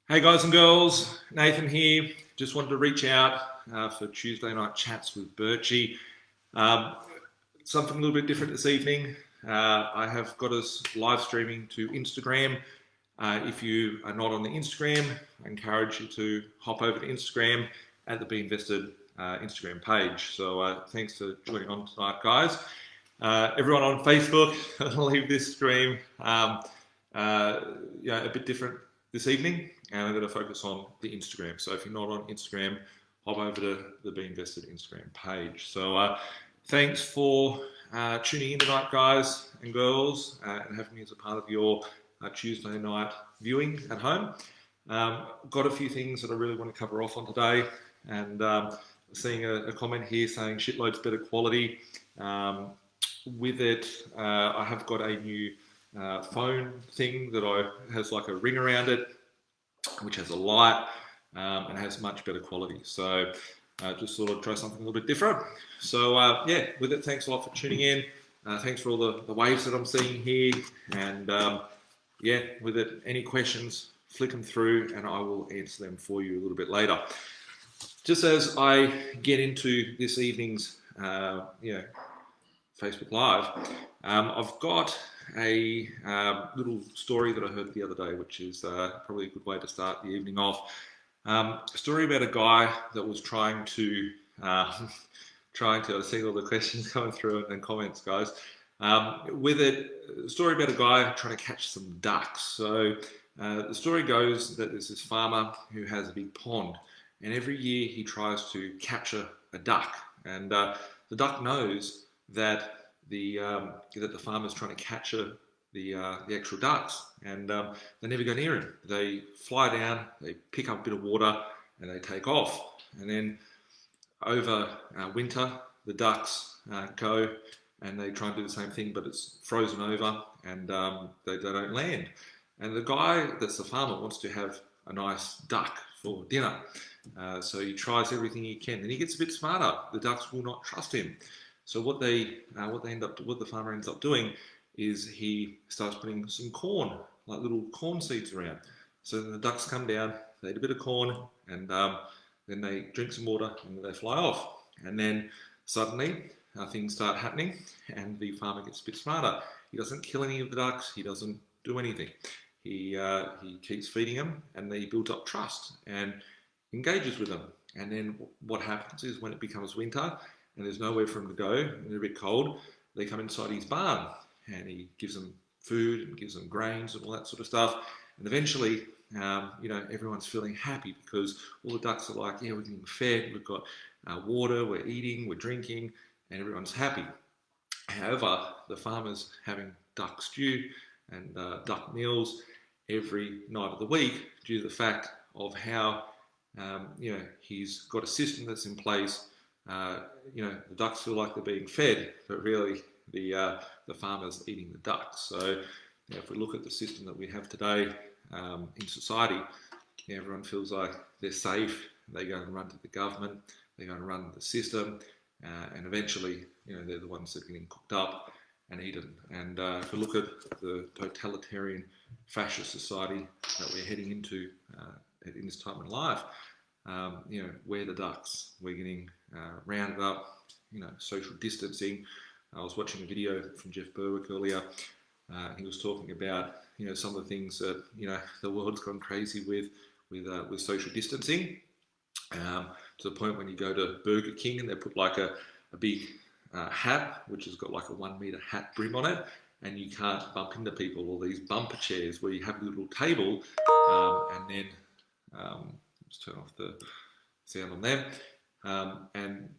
Hey guys and girls, Nathan here. Just wanted to reach out for Tuesday night chats with Birchie. Um, Something a little bit different this evening. I have got us live streaming to Instagram. If you are not on the Instagram, I encourage you to hop over to Instagram at the B.Invested Instagram page. So thanks for joining on tonight, guys. Everyone on Facebook, I'll leave this stream a bit different this evening, and I'm going to focus on the Instagram. So if you're not on Instagram, hop over to the B.Invested Instagram page. So thanks for tuning in tonight, guys and girls, and having me as a part of your Tuesday night viewing at home. Got a few things that I really want to cover off on today, and seeing a comment here saying shitloads better quality. With it, I have got a new phone thing that has like a ring around it, which has a light and has much better quality. So just thought I'd try something a little bit different. So yeah, with it, thanks a lot for tuning in. Thanks for all the waves that I'm seeing here. And yeah, with it, any questions, flick them through and I will answer them for you a little bit later. Just as I get into this evening's Facebook Live, I've got a little story that I heard the other day, which is probably a good way to start the evening off. A story about a guy that was trying to I see all the questions coming through and comments, guys. With it, a story about a guy trying to catch some ducks. So the story goes that there's this farmer who has a big pond, and every year he tries to capture a duck, and the duck knows that the farmer's trying to capture the actual ducks, and they never go near him. They fly down, they pick up a bit of water, and they take off. And then over winter, the ducks go and they try and do the same thing, but it's frozen over, and they don't land. And the guy that's the farmer wants to have a nice duck for dinner, so he tries everything he can, and he gets a bit smarter. The ducks will not trust him. So what the farmer ends up doing is he starts putting some corn, like little corn seeds around. So then the ducks come down, they eat a bit of corn, and then they drink some water, and then they fly off. And then suddenly things start happening, and the farmer gets a bit smarter. He doesn't kill any of the ducks. He doesn't do anything. He keeps feeding them, and he builds up trust and engages with them. And then what happens is when it becomes winter, and there's nowhere for them to go, and they're a bit cold, they come inside his barn, and he gives them food and gives them grains and all that sort of stuff. And eventually, everyone's feeling happy because all the ducks are like, yeah, we're getting fed, we've got water, we're eating, we're drinking, and everyone's happy. However, the farmer's having duck stew and duck meals every night of the week due to the fact of how he's got a system that's in place. The ducks feel like they're being fed, but really the farmer's eating the ducks. So if we look at the system that we have today in society, everyone feels like they're safe. They go and run to the government, they go and run the system, and eventually they're the ones that are getting cooked up and eaten. And if we look at the totalitarian fascist society that we're heading into in this time in life, we're the ducks. We're getting rounded up, social distancing. I was watching a video from Jeff Berwick earlier. He was talking about, some of the things that, the world's gone crazy with social distancing, to the point when you go to Burger King and they put like a big hat, which has got like a 1 meter hat brim on it, and you can't bump into people, or these bumper chairs where you have a little table, and then just turn off the sound on them. And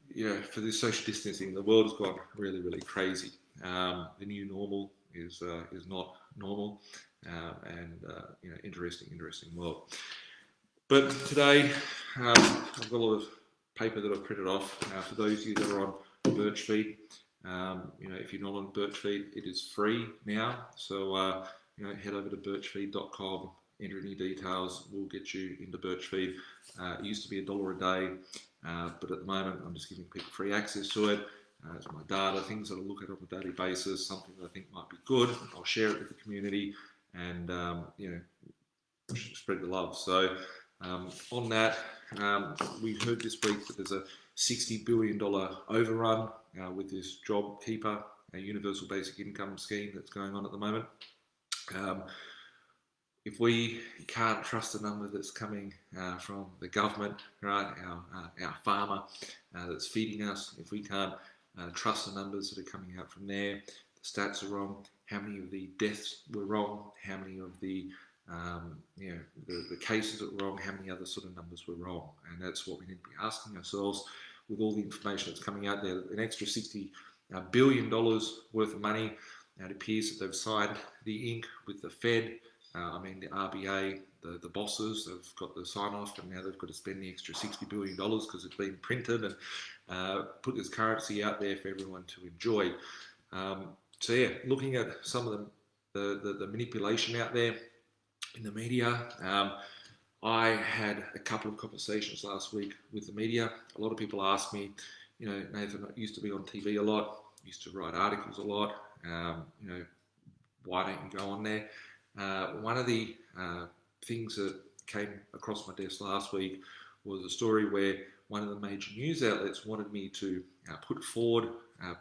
for this social distancing, the world has gone really, really crazy. The new normal is not normal, and interesting world. But today, I've got a lot of paper that I've printed off. For those of you that are on Birchfeed, if you're not on Birchfeed, it is free now. So head over to birchfeed.com. Enter any details, we'll get you into Birchfeed. It used to be $1 a day, but at the moment I'm just giving people free access to it. It's my data, things that I look at on a daily basis, something that I think might be good. I'll share it with the community, and spread the love. So on that, we heard this week that there's a $60 billion overrun with this JobKeeper, a universal basic income scheme that's going on at the moment. If we can't trust the number that's coming from the government, right, our farmer that's feeding us, if we can't trust the numbers that are coming out from there, the stats are wrong, how many of the deaths were wrong, how many of the the cases that were wrong, how many other sort of numbers were wrong, and that's what we need to be asking ourselves with all the information that's coming out there. An extra $60 billion worth of money. It appears that they've signed the ink with the Fed. The RBA, the bosses have got the sign-off, and now they've got to spend the extra $60 billion because it's been printed and put this currency out there for everyone to enjoy. So yeah, looking at some of the manipulation out there in the media, I had a couple of conversations last week with the media. A lot of people ask me, Nathan, I used to be on TV a lot, used to write articles a lot, why don't you go on there? One of the things that came across my desk last week was a story where one of the major news outlets wanted me to put forward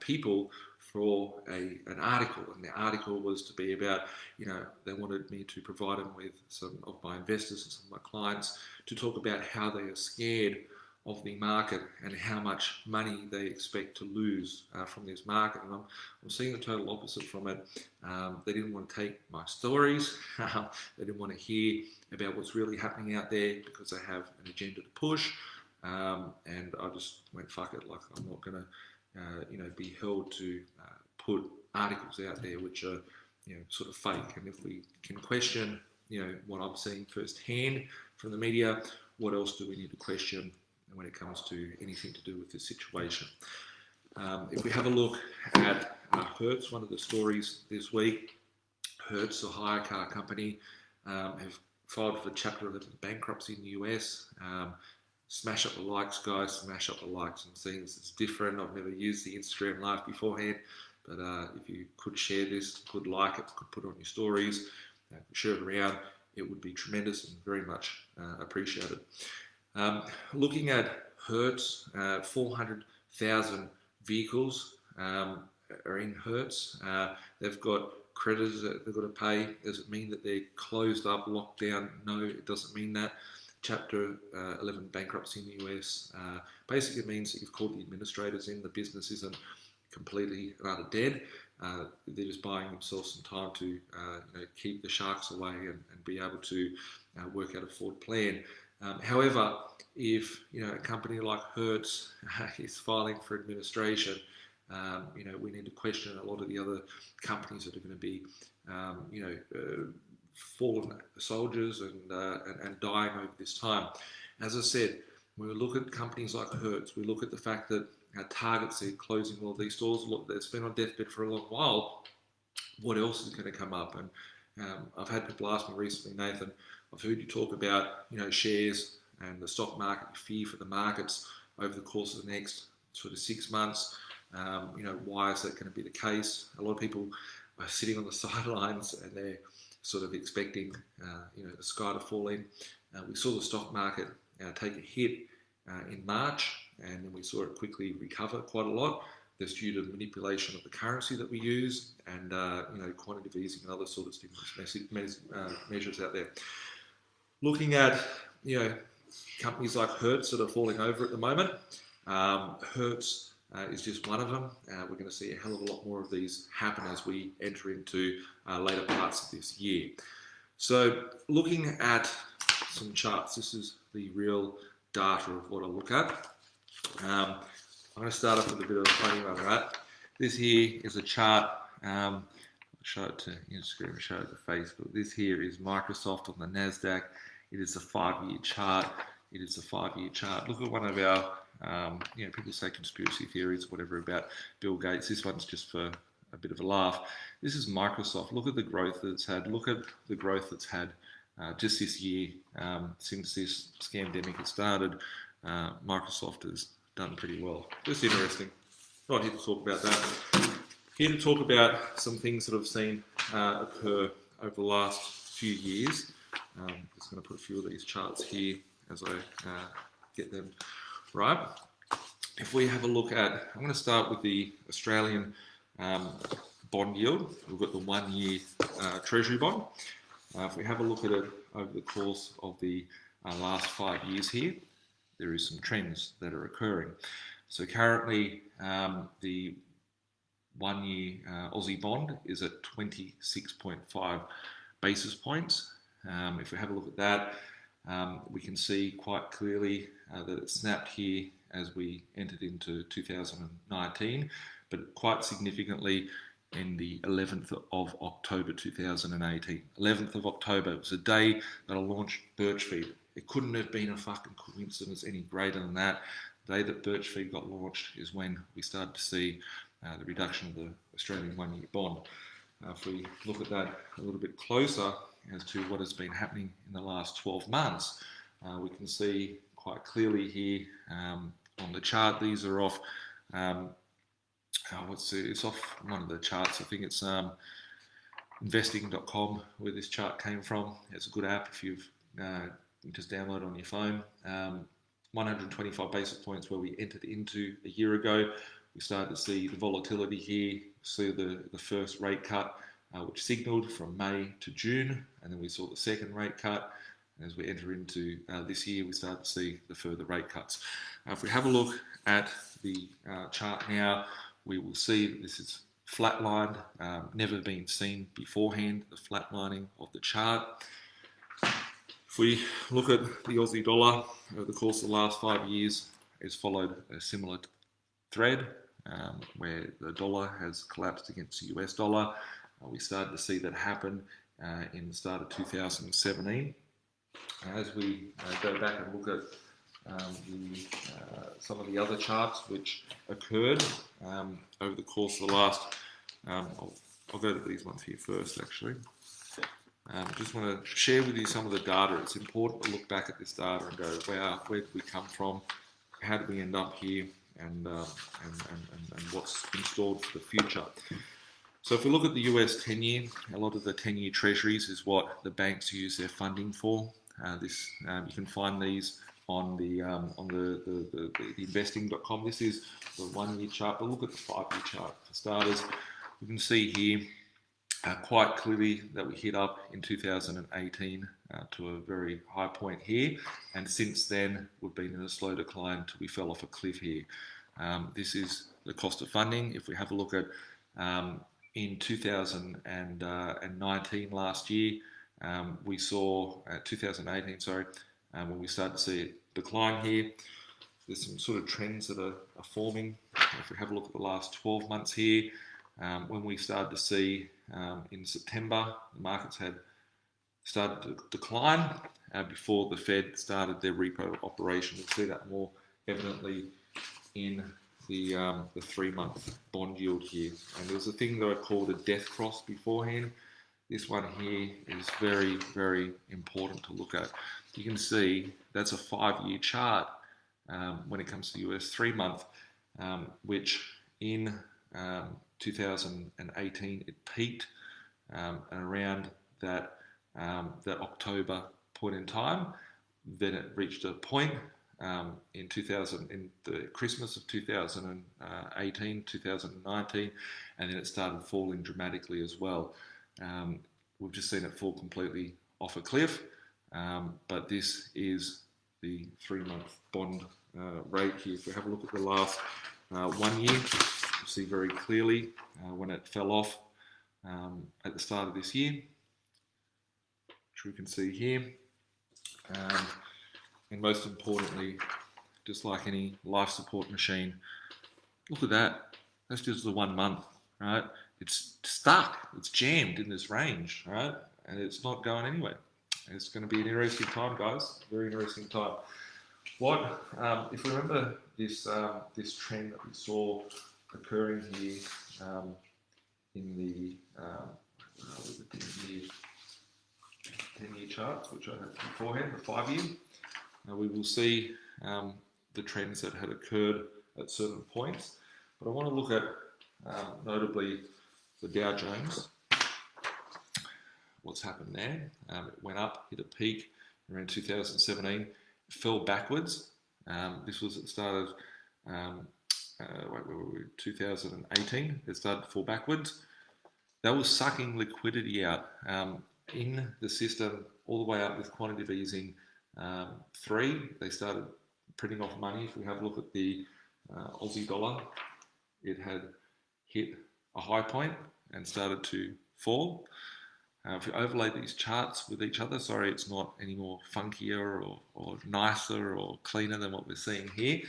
people for an article, and the article was to be about, they wanted me to provide them with some of my investors and some of my clients to talk about how they are scared of the market and how much money they expect to lose from this market. And I'm seeing the total opposite from it. They didn't want to take my stories. They didn't want to hear about what's really happening out there because they have an agenda to push. And I just went, fuck it, like I'm not going to be held to put articles out there which are sort of fake. And if we can question what I'm seeing firsthand from the media, what else do we need to question when it comes to anything to do with this situation? If we have a look at Hertz, one of the stories this week, Hertz, the hire car company, have filed for Chapter 11 bankruptcy in the US. Smash up the likes, guys, smash up the likes. I'm seeing this is different. I've never used the Instagram Live beforehand, but if you could share this, could like it, could put it on your stories, share it around, it would be tremendous and very much appreciated. Looking at Hertz, 400,000 vehicles are in Hertz. They've got creditors that they've got to pay. Does it mean that they're closed up, locked down? No, it doesn't mean that. Chapter 11 bankruptcy in the US basically means that you've called the administrators in. The business isn't completely and utter dead. They're just buying themselves some time to keep the sharks away and be able to work out a forward plan. However, if a company like Hertz is filing for administration, we need to question a lot of the other companies that are going to be fallen soldiers and dying over this time. As I said, when we look at companies like Hertz, we look at the fact that Target's closing all of these stores. Look, they've been on deathbed for a long while. What else is going to come up? And I've had people ask me recently, Nathan, I've heard you talk about shares and the stock market, fear for the markets over the course of the next sort of 6 months. Why is that going to be the case? A lot of people are sitting on the sidelines and they're sort of expecting the sky to fall in. We saw the stock market take a hit in March, and then we saw it quickly recover quite a lot. That's due to manipulation of the currency that we use and quantitative easing and other sort of stimulus measures out there. Looking at companies like Hertz that are falling over at the moment, Hertz is just one of them. We're going to see a hell of a lot more of these happen as we enter into later parts of this year. So looking at some charts, this is the real data of what I look at. I'm going to start off with a bit of a funny one, right? This here is a chart. I'll show it to Instagram, show it to Facebook. This here is Microsoft on the NASDAQ. It is a 5-year chart. It is a 5-year chart. Look at one of our people say conspiracy theories or whatever about Bill Gates. This one's just for a bit of a laugh. This is Microsoft. Look at the growth that it's had. Look at the growth it's had just this year since this scamdemic had started. Microsoft has done pretty well. Just interesting. Not here to talk about that. Here to talk about some things that I've seen occur over the last few years. Just going to put a few of these charts here as I get them right. If we have a look at, I'm going to start with the Australian bond yield. We've got the 1 year Treasury bond. If we have a look at it over the course of the last 5 years here, there is some trends that are occurring. So currently the 1 year Aussie bond is at 26.5 basis points. If we have a look at that, we can see quite clearly that it snapped here as we entered into 2019, but quite significantly in the 11th of October 2018. 11th of October was a day that I launched Birchfeed. It couldn't have been a fucking coincidence any greater than that. The day that Birchfeed got launched is when we started to see the reduction of the Australian 1 year bond. If we look at that a little bit closer as to what has been happening in the last 12 months, we can see quite clearly here on the chart. These are off, it's off one of the charts. I think it's investing.com where this chart came from. It's a good app if you've just download on your phone. 125 basis points where we entered into a year ago. We started to see the volatility here, see the first rate cut, which signaled from May to June, and then we saw the second rate cut. And as we enter into this year, we start to see the further rate cuts. If we have a look at the chart now, we will see that this is flatlined, never been seen beforehand, the flatlining of the chart. If we look at the Aussie dollar over the course of the last 5 years, it's followed a similar thread where the dollar has collapsed against the US dollar. We started to see that happen in the start of 2017. As we go back and look at some of the other charts which occurred over the course of the last, I'll go to these ones here first actually. Just want to share with you some of the data. It's important to look back at this data and go, wow, where did we come from? How did we end up here? And what's installed for the future. So if we look at the US 10-year, a lot of the 10-year treasuries is what the banks use their funding for. You can find these on the investing.com. This is the 1 year chart, but look at the 5 year chart for starters. You can see here quite clearly that we hit up in 2018 to a very high point here, and since then we've been in a slow decline till we fell off a cliff here. This is the cost of funding. If we have a look at in 2019 last year, we saw 2018, when we started to see it decline here. There's some sort of trends that are forming. If we have a look at the last 12 months here, when we started to see in September, the markets had started to decline before the Fed started their repo operation. We'll see that more evidently in the 3-month bond yield here. And there's a thing that I called a death cross beforehand. This one here is very, very important to look at. You can see that's a 5-year chart when it comes to US 3-month, which in 2018 it peaked around that October point in time. Then it reached a point in the Christmas of 2018, 2019, and then it started falling dramatically as well. We've just seen it fall completely off a cliff, but this is the 3-month bond rate here. If we have a look at the last 1 year, you'll see very clearly when it fell off at the start of this year, which we can see here. And most importantly, just like any life support machine, look at that. That's just the 1 month, right? It's stuck, it's jammed in this range, right? And it's not going anywhere. It's going to be an interesting time, guys. Very interesting time. If we remember this trend that we saw occurring here in the 10-year charts, which I had beforehand, the 5-year, we will see the trends that had occurred at certain points. But I want to look at notably the Dow Jones. what's happened there. It went up, hit a peak around 2017, fell backwards. This was at the start of 2018. It started to fall backwards. That was sucking liquidity out in the system all the way up with quantitative easing 3. They started printing off money. If we have a look at the Aussie dollar, it had hit a high point and started to fall. If you overlay these charts with each other, sorry, it's not any more funkier or nicer or cleaner than what we're seeing here.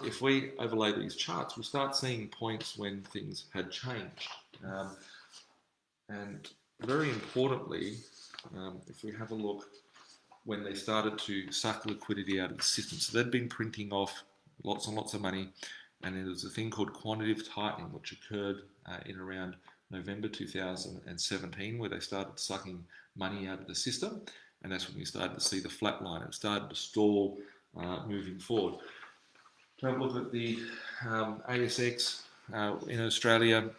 If we overlay these charts, we'll start seeing points when things had changed. And very importantly, if we have a look when they started to suck liquidity out of the system. So they'd been printing off lots and lots of money, and there was a thing called quantitative tightening, which occurred in around November 2017, where they started sucking money out of the system, and that's when we started to see the flat line. It started to stall moving forward. To have a look at the ASX in Australia,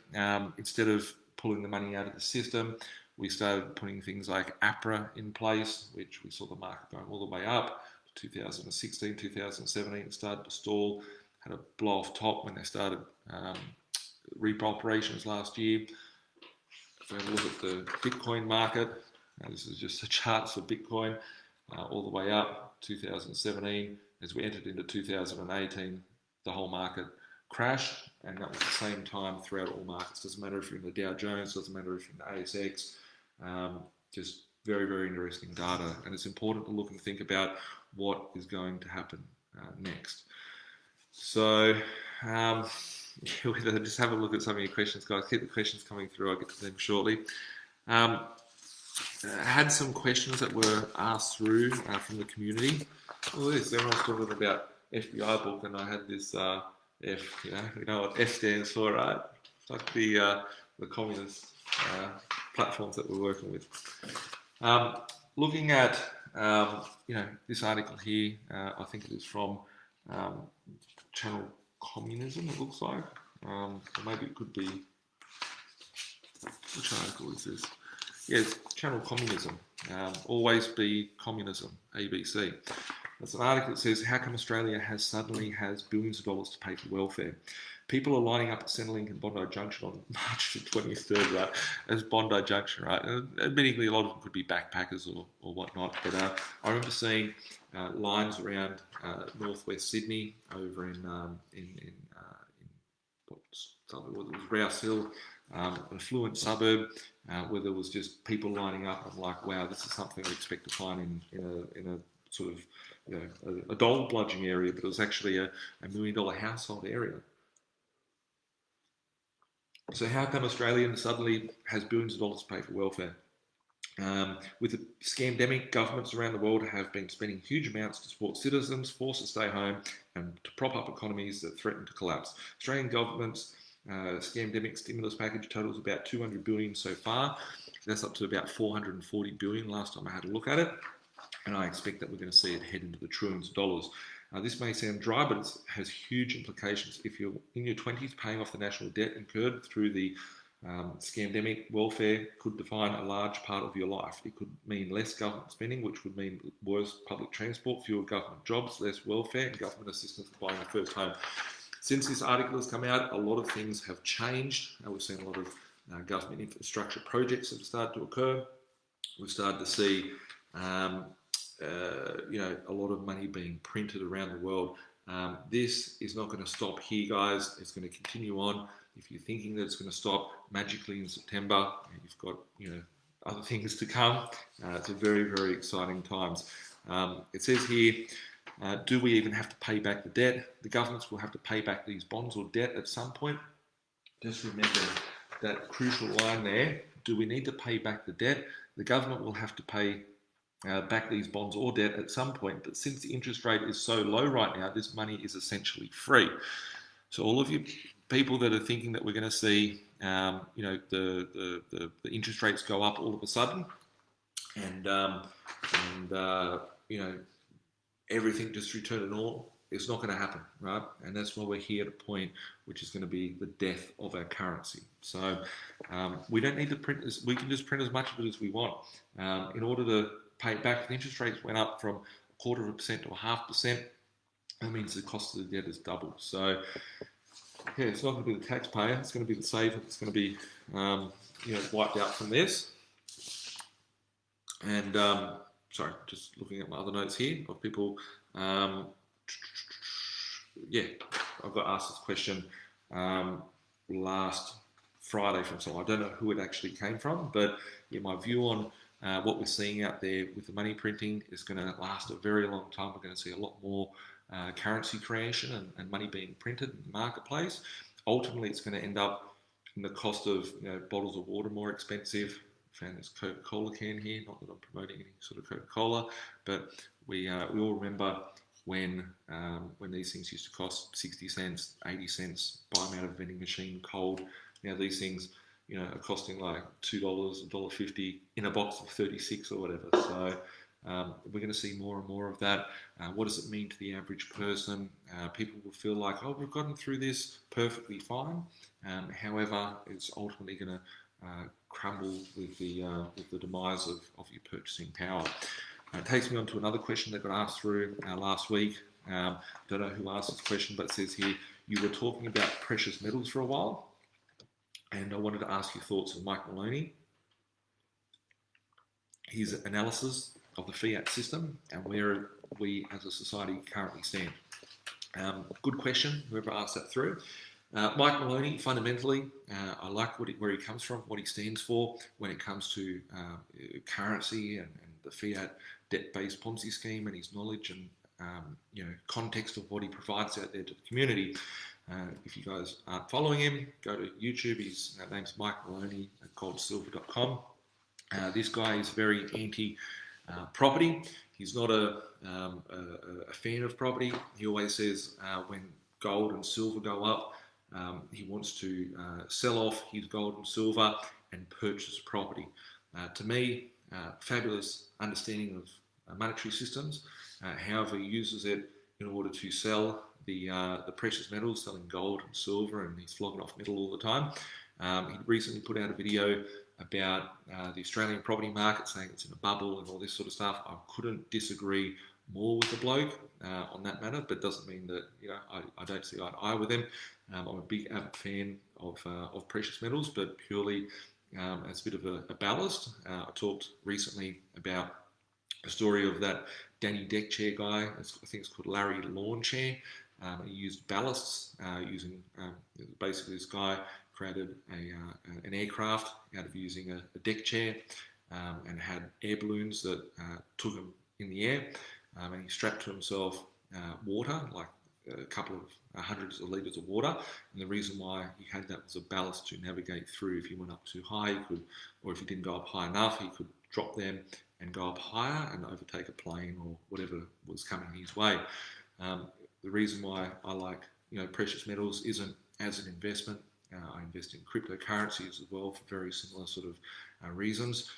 instead of pulling the money out of the system, we started putting things like APRA in place, which we saw the market going all the way up. 2016, 2017, it started to stall, had a blow off top when they started repo operations last year. If we have a look at the Bitcoin market, this is just the charts for Bitcoin, all the way up 2017. As we entered into 2018, the whole market crashed, and that was the same time throughout all markets. Doesn't matter if you're in the Dow Jones, doesn't matter if you're in the ASX, just very, very interesting data. And it's important to look and think about what is going to happen next. So, just have a look at some of your questions, guys. Keep the questions coming through. I'll get to them shortly. I had some questions that were asked through from the community. Oh, this, everyone's talking about FBI book, and I had this F, you know what F stands for, right? It's like the communist platforms that we're working with. Looking at, this article here, I think it is from Channel Communism, it looks like. Or maybe it could be, which article is this? Yes, Channel Communism. Always be communism, ABC. There's an article that says, how come Australia suddenly has billions of dollars to pay for welfare? People are lining up at Centrelink and Bondi Junction on March the 23rd, right? As Bondi Junction, right? Admittedly, a lot of them could be backpackers or whatnot, but I remember seeing lines around northwest Sydney, over in what suburb was it? It was Rouse Hill, an affluent suburb, where there was just people lining up. I'm like, wow, this is something we expect to find in a sort of, a dole bludging area, but it was actually a $1 million household area. So how come Australia suddenly has billions of dollars to pay for welfare? With the scandemic, governments around the world have been spending huge amounts to support citizens forced to stay home and to prop up economies that threaten to collapse. Australian government's scandemic stimulus package totals about 200 billion so far. That's up to about 440 billion last time I had a look at it. And I expect that we're going to see it head into the trillions of dollars. This may sound dry, but it has huge implications. If you're in your 20s, paying off the national debt incurred through the scandemic, welfare could define a large part of your life. It could mean less government spending, which would mean worse public transport, fewer government jobs, less welfare, and government assistance for buying a first home. Since this article has come out, a lot of things have changed. We've seen a lot of government infrastructure projects that have started to occur. We've started to see a lot of money being printed around the world. This is not going to stop here, guys. It's going to continue on. If you're thinking that it's going to stop magically in September, you've got other things to come. It's a very, very exciting times. It says here, do we even have to pay back the debt? The governments will have to pay back these bonds or debt at some point. Just remember that crucial line there. Do we need to pay back the debt? The government will have to pay back these bonds or debt at some point, but since the interest rate is so low right now, this money is essentially free. So all of you people that are thinking that we're going to see, the interest rates go up all of a sudden, and everything just return to it's not going to happen, right? And that's why we're here at a point which is going to be the death of our currency. So we don't need to print this. We can just print as much of it as we want. In order to pay it back, the interest rates went up from 0.25% to 0.5%. That means the cost of the debt is doubled. So yeah, it's not going to be the taxpayer. It's going to be the saver. It's going to be wiped out from this. And sorry, just looking at my other notes here of people. Yeah, I got asked this question last Friday from someone. I don't know who it actually came from, but yeah, my view on what we're seeing out there with the money printing is going to last a very long time. We're going to see a lot more currency creation and money being printed in the marketplace. Ultimately, it's going to end up in the cost of bottles of water more expensive. I found this Coca-Cola can here, not that I'm promoting any sort of Coca-Cola, but we all remember when these things used to cost 60 cents, 80 cents, buy them out of a vending machine cold. Now these things, are costing like $2, $1.50 in a box of 36 or whatever. So we're going to see more and more of that. What does it mean to the average person? People will feel like, oh, we've gotten through this perfectly fine. However, it's ultimately going to crumble with the demise of your purchasing power. It takes me on to another question that got asked through last week. Don't know who asked this question, but it says here, you were talking about precious metals for a while, and I wanted to ask your thoughts on Mike Maloney, his analysis of the fiat system and where we as a society currently stand. Good question, whoever asked that through. Mike Maloney, fundamentally, I like where he comes from, what he stands for when it comes to currency and the fiat debt-based Ponzi scheme, and his knowledge and context of what he provides out there to the community. If you guys aren't following him, go to YouTube. His name's Mike Maloney at goldsilver.com. This guy is very anti-property. He's not a fan of property. He always says when gold and silver go up, he wants to sell off his gold and silver and purchase property. To me, fabulous understanding of monetary systems. However, he uses it in order to sell the precious metals, selling gold and silver, and he's flogging off metal all the time. He recently put out a video about the Australian property market, saying it's in a bubble and all this sort of stuff. I couldn't disagree more with the bloke on that matter, but doesn't mean that I don't see eye to eye with him. I'm a big avid fan of precious metals, but purely as a bit of a ballast. I talked recently about a story of that Danny Deck chair guy. I think it's called Larry Lawn Chair. He used ballasts using basically this guy created an aircraft out of using a deck chair and had air balloons that took him in the air, and he strapped to himself water, like a couple of hundreds of litres of water, and the reason why he had that was a ballast to navigate through. If he went up too high, he could, or if he didn't go up high enough, he could drop them and go up higher and overtake a plane or whatever was coming his way. The reason why I like precious metals isn't as an investment. I invest in cryptocurrencies as well for very similar sort of reasons.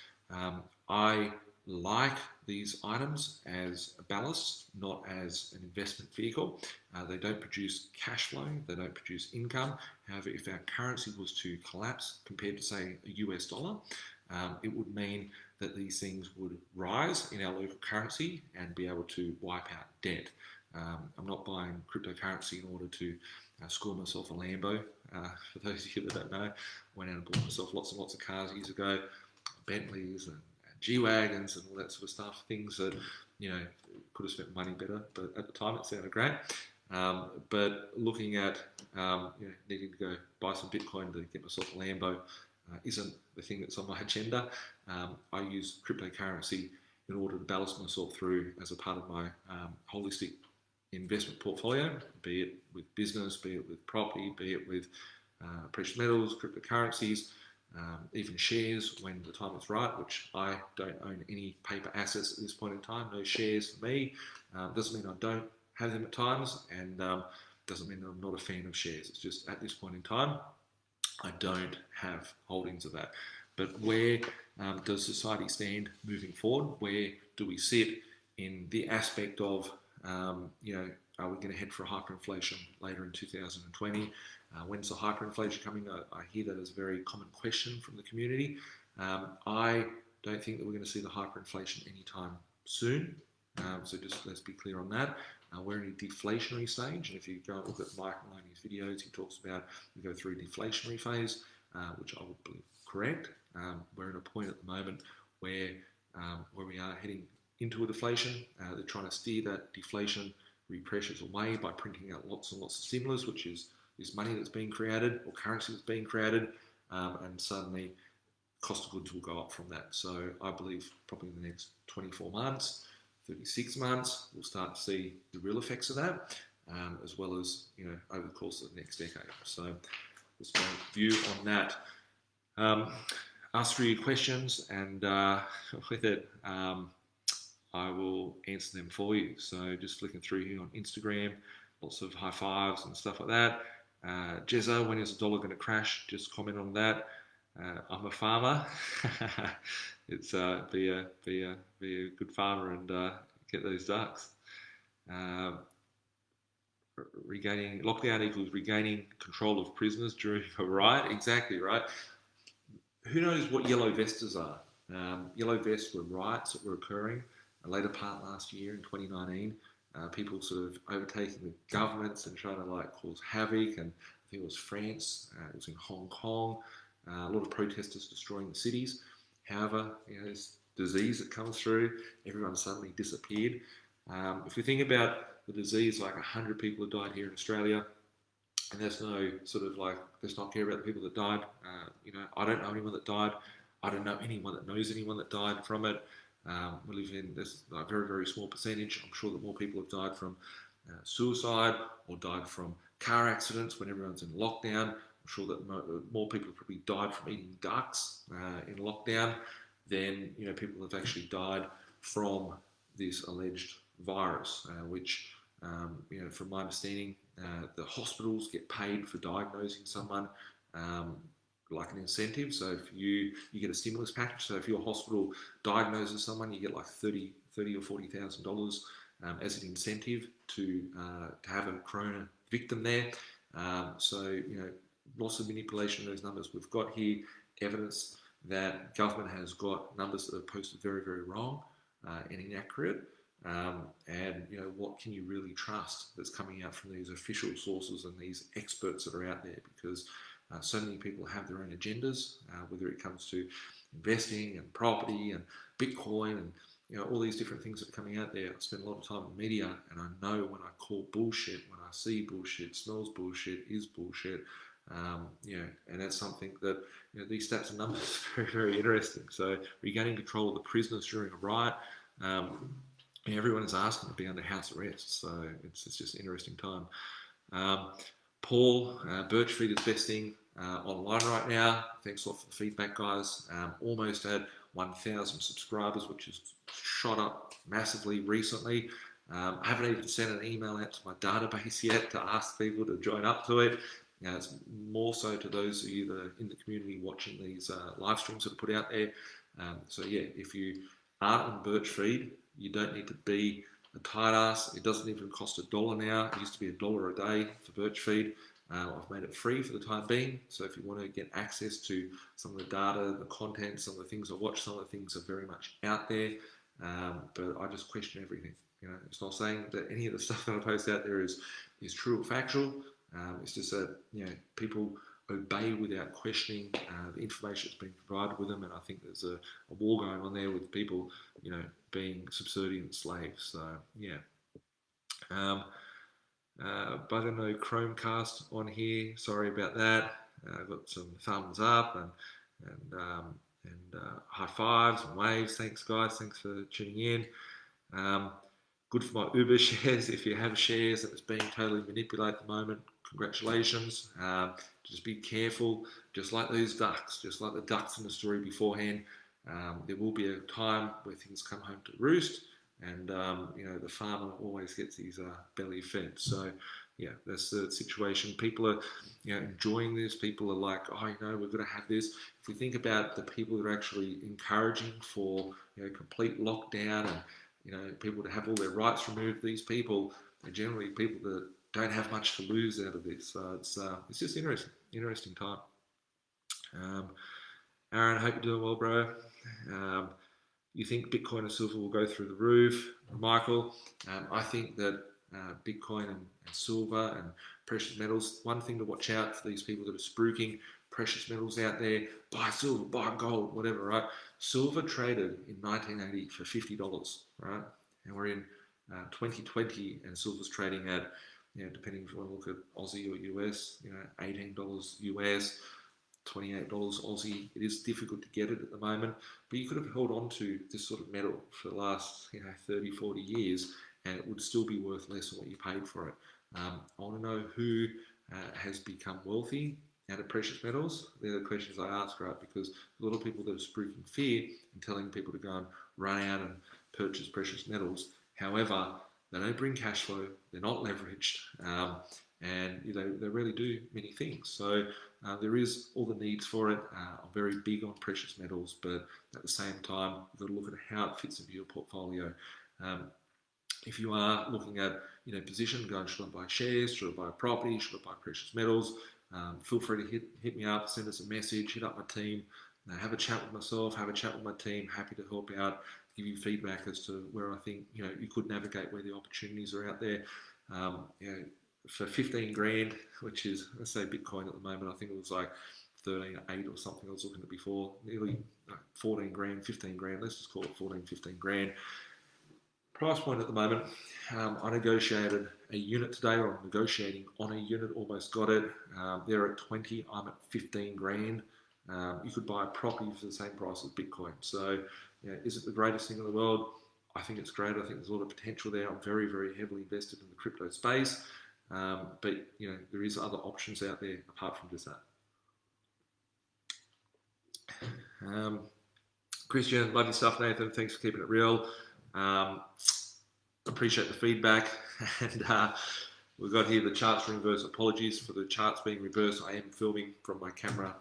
I like these items as a ballast, not as an investment vehicle. They don't produce cash flow, they don't produce income. However, if our currency was to collapse compared to, say, a US dollar, it would mean that these things would rise in our local currency and be able to wipe out debt. I'm not buying cryptocurrency in order to score myself a Lambo. For those of you that don't know, went out and bought myself lots and lots of cars years ago, Bentleys and G-Wagons and all that sort of stuff, things that, could have spent money better, but at the time it sounded great. But looking at, needing to go buy some Bitcoin to get myself a Lambo isn't the thing that's on my agenda. I use cryptocurrency in order to balance myself through as a part of my holistic investment portfolio, be it with business, be it with property, be it with precious metals, cryptocurrencies, even shares when the time is right, which I don't own any paper assets at this point in time, no shares for me. Doesn't mean I don't have them at times, and doesn't mean that I'm not a fan of shares. It's just at this point in time, I don't have holdings of that. But where does society stand moving forward? Where do we sit in the aspect of, are we going to head for a hyperinflation later in 2020? When's the hyperinflation coming? I hear that as a very common question from the community. I don't think that we're going to see the hyperinflation anytime soon. So just let's be clear on that. We're in a deflationary stage, and if you go and look at Mike Maloney's videos, he talks about we go through a deflationary phase, which I would believe correct. We're at a point at the moment where we are heading into a deflation. They're trying to steer that deflationary pressures away by printing out lots and lots of stimulus, which is money that's being created or currency that's being created, and suddenly cost of goods will go up from that. So I believe probably in the next 24 months, 36 months, we'll start to see the real effects of that, as well as over the course of the next decade. So that's my view on that. Ask through your questions, and with it, I will answer them for you. So just flicking through here on Instagram, lots of high fives and stuff like that. Jezza, when is the dollar going to crash? Just comment on that. I'm a farmer. It's be a good farmer and get those ducks. Regaining lockdown equals regaining control of prisoners during a riot. Exactly right. Who knows what yellow vestes are? Yellow vests were riots that were occurring later part last year in 2019. People sort of overtaking the governments and trying to cause havoc. And I think it was France. It was in Hong Kong. A lot of protesters destroying the cities. However, this disease that comes through, everyone suddenly disappeared. If we think about the disease, 100 people have died here in Australia, and there's no let's not care about the people that died. I don't know anyone that died. I don't know anyone that knows anyone that died from it. We live in this very, very small percentage. I'm sure that more people have died from suicide or died from car accidents when everyone's in lockdown. I'm sure that more people have probably died from eating ducks in lockdown than people have actually died from this alleged virus, which from my understanding, the hospitals get paid for diagnosing someone like an incentive. So if you get a stimulus package, so if your hospital diagnoses someone, you get $30,000 or $40,000 as an incentive to have a corona victim there. So lots of manipulation of those numbers. We've got here evidence that government has got numbers that are posted very, very wrong and inaccurate. And what can you really trust that's coming out from these official sources and these experts that are out there? Because so many people have their own agendas, whether it comes to investing and property and Bitcoin and all these different things that are coming out there. I spend a lot of time in media, and I know when I call bullshit, when I see bullshit, smells bullshit, is bullshit. And that's something that these stats and numbers are very, very interesting. So regaining control of the prisoners during a riot. Everyone is asking to be under house arrest, so it's just an interesting time. Paul, Birchfeed is vesting online right now. Thanks a lot for the feedback, guys. Almost at 1,000 subscribers, which has shot up massively recently. I haven't even sent an email out to my database yet to ask people to join up to it. It's more so to those of you that are in the community watching these live streams that are put out there. So yeah, if you aren't on Birchfeed, you don't need to be a tight ass. It doesn't even cost $1 now. It used to be $1 a day for Birchfeed. I've made it free for the time being. So if you want to get access to some of the data, the content, some of the things I watch, some of the things are very much out there. But I just question everything. It's not saying that any of the stuff that I post out there is true or factual. It's just that people obey without questioning the information that's being provided with them, and I think there's a war going on there with people, being subservient slaves. So yeah. But no Chromecast on here. Sorry about that. I've got some thumbs up and high fives and waves. Thanks, guys. Thanks for tuning in. Good for my Uber shares. If you have shares that is being totally manipulated at the moment, congratulations. Just be careful, just like those ducks, just like the ducks in the story beforehand. There will be a time where things come home to roost, and the farmer always gets his belly fed. So yeah, that's the situation. People are enjoying this. People are like, oh, we're going to have this. If we think about the people that are actually encouraging for complete lockdown and people to have all their rights removed. These people are generally people that don't have much to lose out of this. So it's just interesting time. Aaron, I hope you're doing well, bro. You think Bitcoin and silver will go through the roof? Michael, I think that Bitcoin and silver and precious metals, one thing to watch out for these people that are spruiking precious metals out there, buy silver, buy gold, whatever, right? Silver traded in 1980 for $50, right? And we're in 2020 and silver's trading at, depending if you want to look at Aussie or US, $18 US, $28 Aussie. It is difficult to get it at the moment, but you could have held on to this sort of metal for the last 30, 40 years, and it would still be worth less than what you paid for it. I want to know who has become wealthy out of precious metals. They're the questions I ask, right? Because a lot of people that are spruiking fear and telling people to go and run out and purchase precious metals. However, they don't bring cash flow. They're not leveraged. And they really do many things. So there is all the needs for it. I'm very big on precious metals, but at the same time, you've got to look at how it fits into your portfolio. If you are looking at position, going, should I buy shares? Should I buy property? Should I buy precious metals? Feel free to hit me up, send us a message, hit up my team, have a chat with myself, have a chat with my team. Happy to help out, give you feedback as to where I think you could navigate, where the opportunities are out there. For 15 grand, which is, let's say Bitcoin at the moment, I think it was like 13.8 or something I was looking at before, nearly 14 grand, 15 grand, let's just call it 14, 15 grand. Price point at the moment, I negotiated a unit today, or I'm negotiating on a unit, almost got it. They're at 20, I'm at 15 grand. You could buy a property for the same price as Bitcoin. So, is it the greatest thing in the world? I think it's great. I think there's a lot of potential there. I'm very, very heavily invested in the crypto space. But there is other options out there apart from just that. Christian, love your stuff, Nathan. Thanks for keeping it real. Appreciate the feedback. And we've got here the charts are reversed. Apologies for the charts being reversed. I am filming from my camera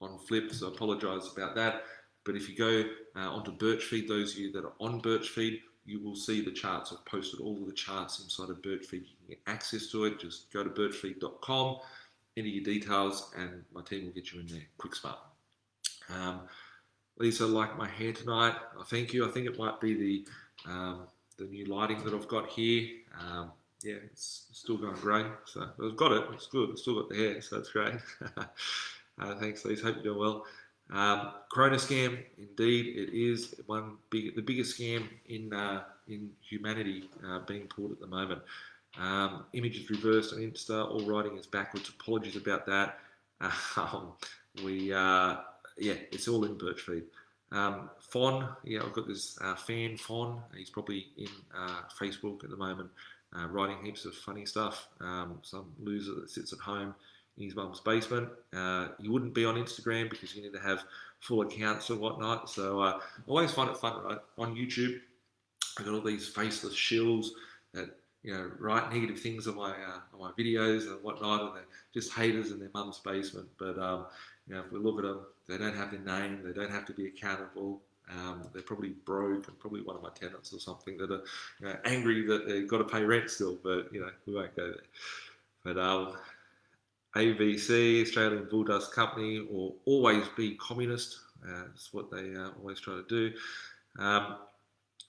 on flip, so I apologise about that. But if you go onto Birchfeed, those of you that are on Birchfeed, you will see the charts. I've posted all of the charts inside of Birchfeed. You can get access to it. Just go to birchfeed.com, enter your details, and my team will get you in there. Quick smart. Lisa, like my hair tonight. Thank you. I think it might be the new lighting that I've got here. Yeah, it's still going great. So I've got it. It's good. I've still got the hair, so that's great. Thanks, Lisa. Hope you're doing well. Corona scam, indeed, it is the biggest scam in humanity being pulled at the moment. Images reversed on Insta, all writing is backwards. Apologies about that. It's all in Birchfeed. Fon, I've got this fan, Fon. He's probably in Facebook at the moment, writing heaps of funny stuff. Some loser that sits at home in his mum's basement. You wouldn't be on Instagram because you need to have full accounts and whatnot. So I always find it fun, right? On YouTube, I've got all these faceless shills that write negative things on my videos and whatnot, and they're just haters in their mum's basement. But if we look at them, they don't have their name, they don't have to be accountable. They're probably broke and probably one of my tenants or something that are angry that they've got to pay rent still. But we won't go there. But ABC, Australian Bull Dust Company, or always be communist. That's what they always try to do.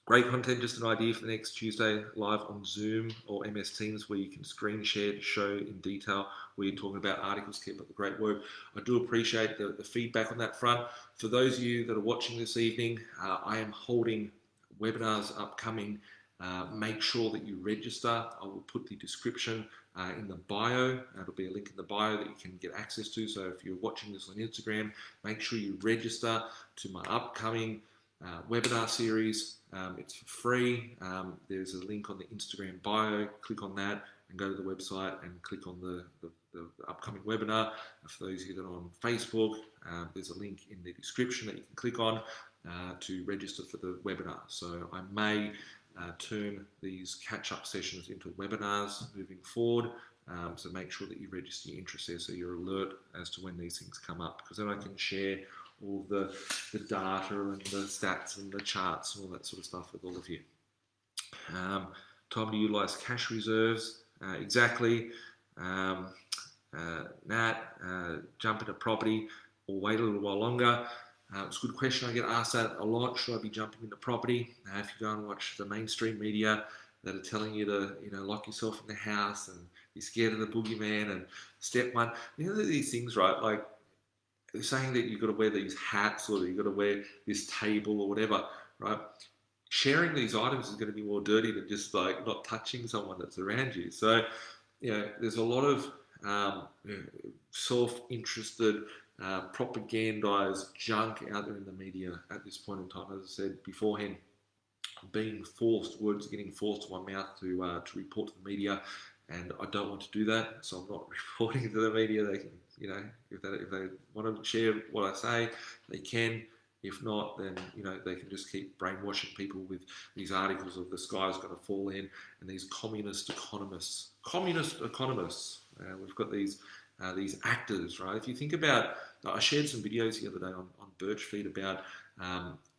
Great content, just an idea for the next Tuesday live on Zoom or MS Teams where you can screen share to show in detail where you're talking about articles. Keep up the great work. I do appreciate the feedback on that front. For those of you that are watching this evening, I am holding webinars upcoming. Make sure that you register. I will put the description in the bio. There'll be a link in the bio that you can get access to. So if you're watching this on Instagram, make sure you register to my upcoming webinar series. It's for free. There's a link on the Instagram bio. Click on that and go to the website and click on the upcoming webinar. For those of you that are on Facebook, there's a link in the description that you can click on to register for the webinar. So I may turn these catch-up sessions into webinars moving forward. So make sure that you register your interest there so you're alert as to when these things come up, because then I can share all the data and the stats and the charts and all that sort of stuff with all of you. Time to utilise cash reserves, exactly. Um, jump into property or wait a little while longer. It's a good question. I get asked that a lot. Should I be jumping into property? If you go and watch the mainstream media that are telling you to, lock yourself in the house and be scared of the boogeyman and step one, these things, right? Like they're saying that you've got to wear these hats or you've got to wear this table or whatever, right? Sharing these items is going to be more dirty than just like not touching someone that's around you. So, there's a lot of self-interested, propagandized junk out there in the media at this point in time. As I said beforehand, words are getting forced to my mouth to report to the media, and I don't want to do that. So I'm not reporting to the media. They can, if they want to share what I say, they can. If not, then they can just keep brainwashing people with these articles of the sky's going to fall in, and these communist economists. We've got these actors, right? If you think about, I shared some videos the other day on Birchfeed about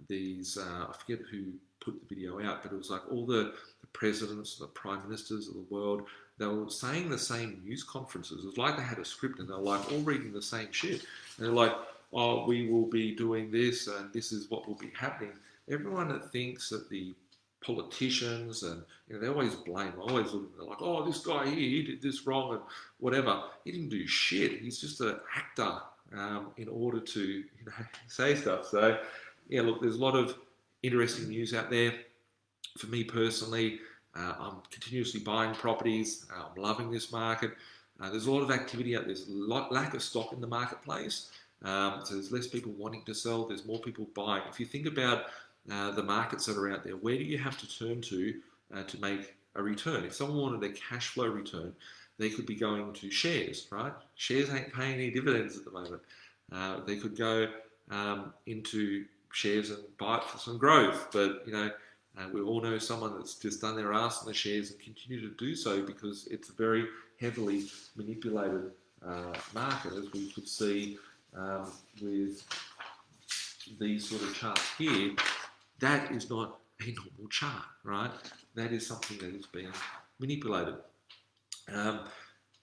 these. I forget who put the video out, but it was like all the presidents, the prime ministers of the world, they were saying the same news conferences. It was like they had a script and they were like all reading the same shit. And they're like, oh, we will be doing this and this is what will be happening. Everyone that thinks that the politicians and they always blame, always look, they're like, oh, this guy here, he did this wrong and whatever. He didn't do shit. He's just an actor in order to say stuff. So yeah, look, there's a lot of interesting news out there. For me personally, I'm continuously buying properties. I'm loving this market. There's a lot of activity out there. There's a lack of stock in the marketplace. So there's less people wanting to sell. There's more people buying. If you think about the markets that are out there, where do you have to turn to make a return? If someone wanted a cash flow return, they could be going to shares, right? Shares ain't paying any dividends at the moment. They could go into shares and buy it for some growth, but we all know someone that's just done their ass in the shares and continue to do so because it's a very heavily manipulated market, as we could see with these sort of charts here. That is not a normal chart, right? That is something that is being manipulated. A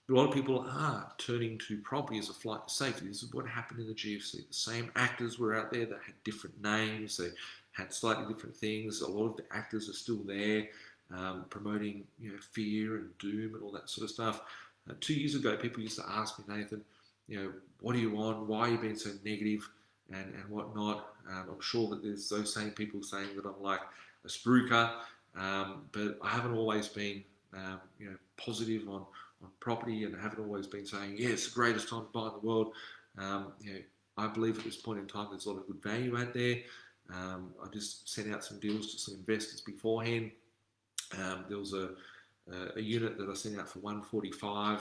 lot of people are turning to property as a flight to safety. This is what happened in the GFC. The same actors were out there that had different names. They had slightly different things. A lot of the actors are still there, promoting fear and doom and all that sort of stuff. 2 years ago, people used to ask me, Nathan, what are you on? Why are you being so negative and whatnot? I'm sure that there's those same people saying that I'm like a spruiker, but I haven't always been positive on property, and I haven't always been saying, yeah, it's the greatest time to buy in the world. I believe at this point in time there's a lot of good value out there. I just sent out some deals to some investors beforehand. There was a unit that I sent out for $145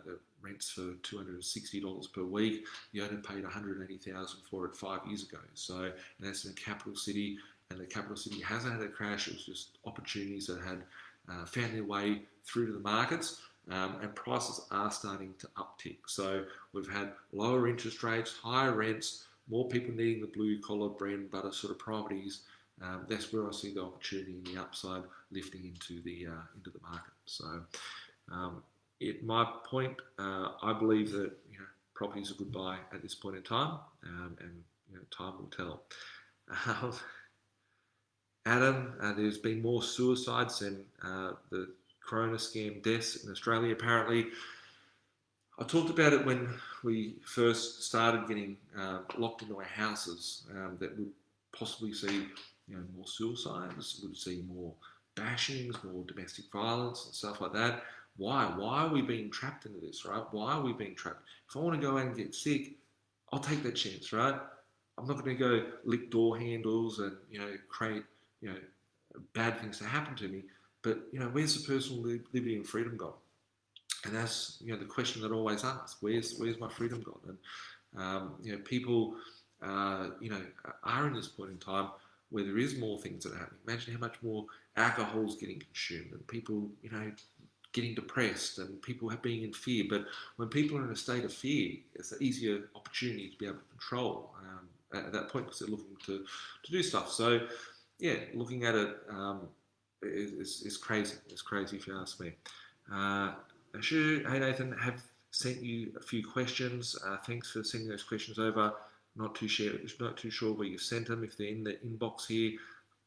that rents for $260 per week. The owner paid $180,000 for it 5 years ago. So, and that's in the capital city, and the capital city hasn't had a crash. It was just opportunities that had found their way through to the markets. And prices are starting to uptick. So we've had lower interest rates, higher rents, more people needing the blue collar bread and butter sort of properties. That's where I see the opportunity and the upside lifting into the market. So at my point, I believe that property is a good buy at this point in time, and time will tell. Adam, there's been more suicides than the Corona scam deaths in Australia, apparently. I talked about it when we first started getting locked into our houses, that would possibly see more suicides, would see more bashings, more domestic violence and stuff like that. Why? Why are we being trapped into this, right? Why are we being trapped? If I want to go out and get sick, I'll take that chance, right? I'm not going to go lick door handles and create bad things to happen to me. But where's the personal liberty and freedom gone? And that's the question that I always ask: Where's my freedom gone? And people are in this point in time where there is more things that are happening. Imagine how much more alcohol is getting consumed, and people getting depressed, and people being in fear. But when people are in a state of fear, it's an easier opportunity to be able to control at that point because they're looking to do stuff. So yeah, looking at it. is crazy. It's crazy if you ask me. Ashu, hey Nathan, have sent you a few questions. Thanks for sending those questions over. Not too sure where you sent them. If they're in the inbox here,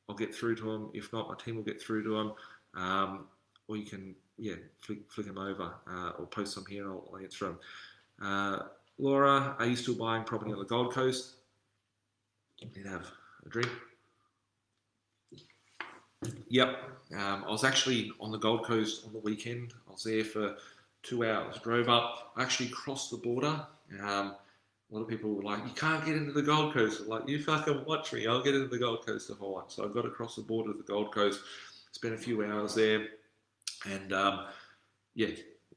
I'll get through to them. If not, my team will get through to them. Or you can, flick them over or post them here and I'll answer them. Laura, are you still buying property on the Gold Coast? Need to have a drink. Yep. I was actually on the Gold Coast on the weekend. I was there for 2 hours. Drove up. I actually crossed the border. A lot of people were like, "You can't get into the Gold Coast." I'm like, "You fucking watch me. I'll get into the Gold Coast if I want." So I got across the border to the Gold Coast. Spent a few hours there, and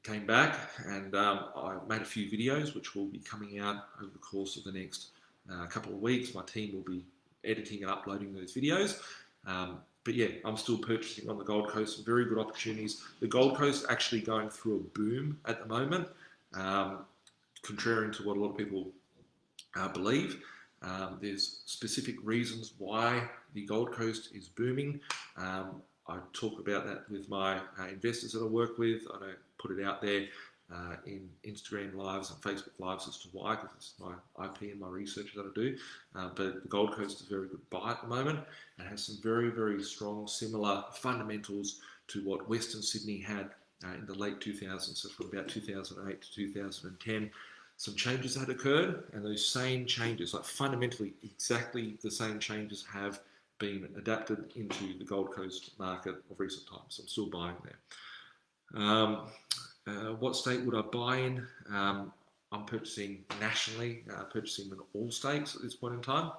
came back and I made a few videos which will be coming out over the course of the next couple of weeks. My team will be editing and uploading those videos. But yeah, I'm still purchasing on the Gold Coast. Some very good opportunities. The Gold Coast actually going through a boom at the moment, contrary to what a lot of people believe. There's specific reasons why the Gold Coast is booming. I talk about that with my investors that I work with. I don't put it out there in Instagram lives and Facebook lives as to why, because it's my IP and my research that I do. But the Gold Coast is a very good buy at the moment and has some very, very strong, similar fundamentals to what Western Sydney had in the late 2000s, so from about 2008 to 2010. Some changes had occurred, and those same changes, like fundamentally exactly the same changes, have been adapted into the Gold Coast market of recent times. So I'm still buying there. What state would I buy in? I'm purchasing nationally, purchasing in all states at this point in time.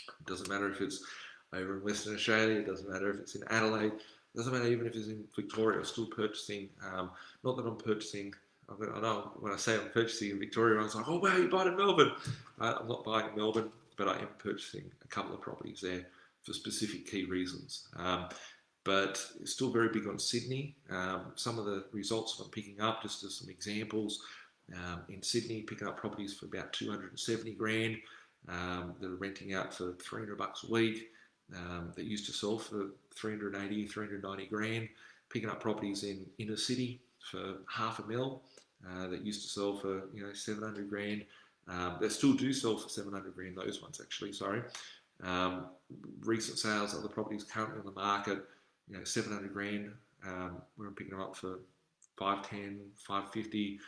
It doesn't matter if it's over in Western Australia, it doesn't matter if it's in Adelaide, it doesn't matter even if it's in Victoria. I'm still purchasing, not that I'm purchasing, I know when I say I'm purchasing in Victoria, I was like, "Oh wow, you're buying in Melbourne." I'm not buying in Melbourne, but I am purchasing a couple of properties there for specific key reasons. But it's still very big on Sydney. Some of the results I'm picking up, just as some examples, in Sydney, picking up properties for about 270 grand. That are renting out for $300 a week. That used to sell for 380, 390 grand. Picking up properties in inner city for $500,000. That used to sell for 700 grand. They still do sell for 700 grand. Those ones actually, sorry. Recent sales of the properties currently on the market, 700 grand. We're picking them up for 510, 550,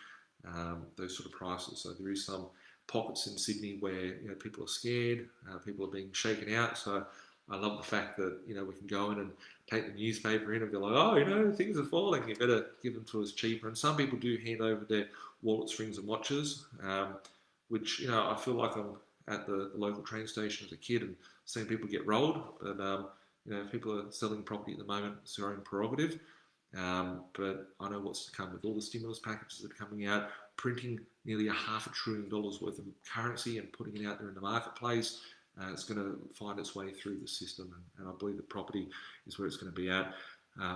those sort of prices. So there is some pockets in Sydney where people are scared, people are being shaken out. So I love the fact that we can go in and take the newspaper in and be like, "Oh, things are falling. You better give them to us cheaper." And some people do hand over their wallets, rings, and watches, which I feel like I'm at the local train station as a kid and seeing people get rolled. But if people are selling property at the moment, it's their own prerogative. But I know what's to come with all the stimulus packages that are coming out, printing nearly $500 billion worth of currency and putting it out there in the marketplace. It's going to find its way through the system, and I believe that property is where it's going to be at.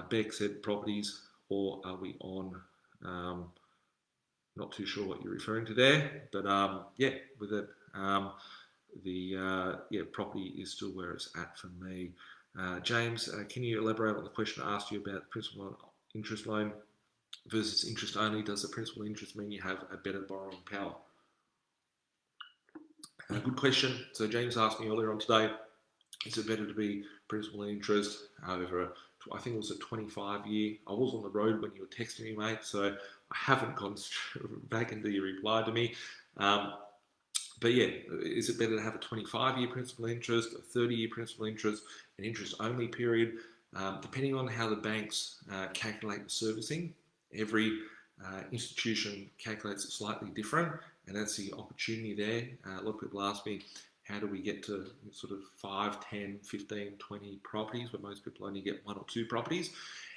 Beck said properties, or are we on? Not too sure what you're referring to there, but with it, property is still where it's at for me. James, can you elaborate on the question I asked you about principal and interest loan versus interest only? Does the principal interest mean you have a better borrowing power? Good question. So James asked me earlier on today, is it better to be principal and interest over I think it was a 25-year. I was on the road when you were texting me, mate, so I haven't gone back into your reply to me. But yeah, is it better to have a 25-year principal interest, a 30-year principal interest, an interest-only period? Depending on how the banks calculate the servicing, every institution calculates it slightly different, and that's the opportunity there. A lot of people ask me, how do we get to sort of 5, 10, 15, 20 properties, where most people only get 1 or 2 properties?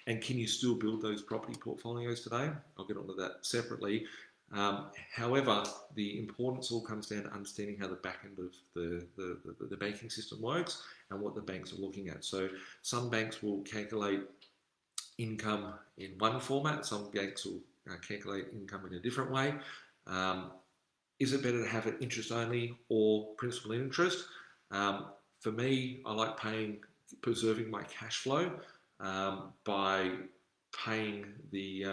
And can you still build those property portfolios today? I'll get onto that separately. However, the importance all comes down to understanding how the back end of the banking system works and what the banks are looking at. So some banks will calculate income in one format, some banks will calculate income in a different way. Is it better to have it interest only or principal and interest? For me, I like preserving my cash flow. by paying the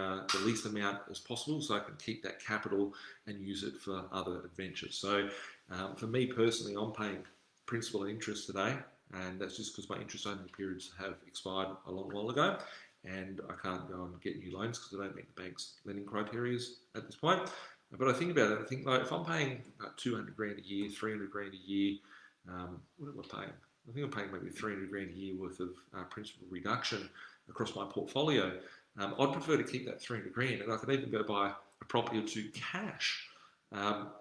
least amount as possible, so I can keep that capital and use it for other adventures. So for me personally, I'm paying principal and interest today, and that's just because my interest only periods have expired a long while ago, and I can't go and get new loans because I don't meet the bank's lending criteria at this point. But I think about it, I think like if I'm paying 200 grand a year, 300 grand a year, what am I paying? I think I'm paying maybe 300 grand a year worth of principal reduction across my portfolio. I'd prefer to keep that 300 grand, and I could even go buy a property or two cash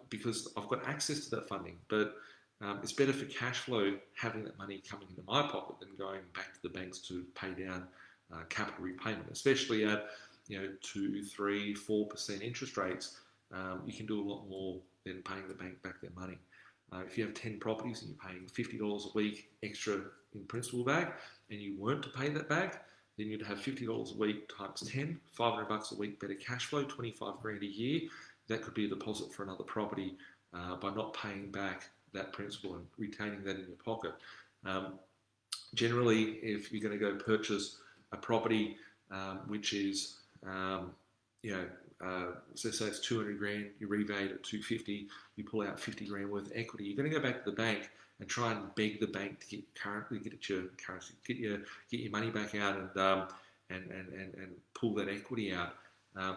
because I've got access to that funding. But it's better for cash flow having that money coming into my pocket than going back to the banks to pay down capital repayment, especially at 2, 3, 4% interest rates. You can do a lot more than paying the bank back their money. If you have 10 properties and you're paying $50 a week extra in principal back, and you weren't to pay that back, then you'd have $50 a week times 10, $500 a week better cash flow, 25 grand a year. That could be a deposit for another property by not paying back that principal and retaining that in your pocket. Generally, if you're going to go purchase a property which is, so say it's 200 grand, you revalue at 250, you pull out 50 grand worth of equity, you're going to go back to the bank and try and beg the bank to get your money back out and pull that equity out. I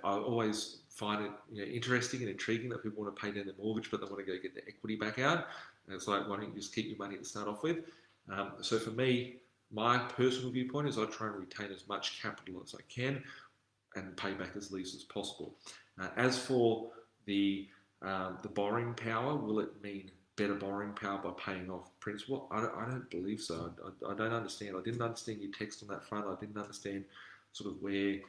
always find it interesting and intriguing that people want to pay down their mortgage, but they want to go get their equity back out. And it's like, why don't you just keep your money to start off with? So for me, my personal viewpoint is I try and retain as much capital as I can and pay back as least as possible. As for the borrowing power, will it mean better borrowing power by paying off principal? I don't believe so. I don't understand. I didn't understand your text on that front. I didn't understand sort of where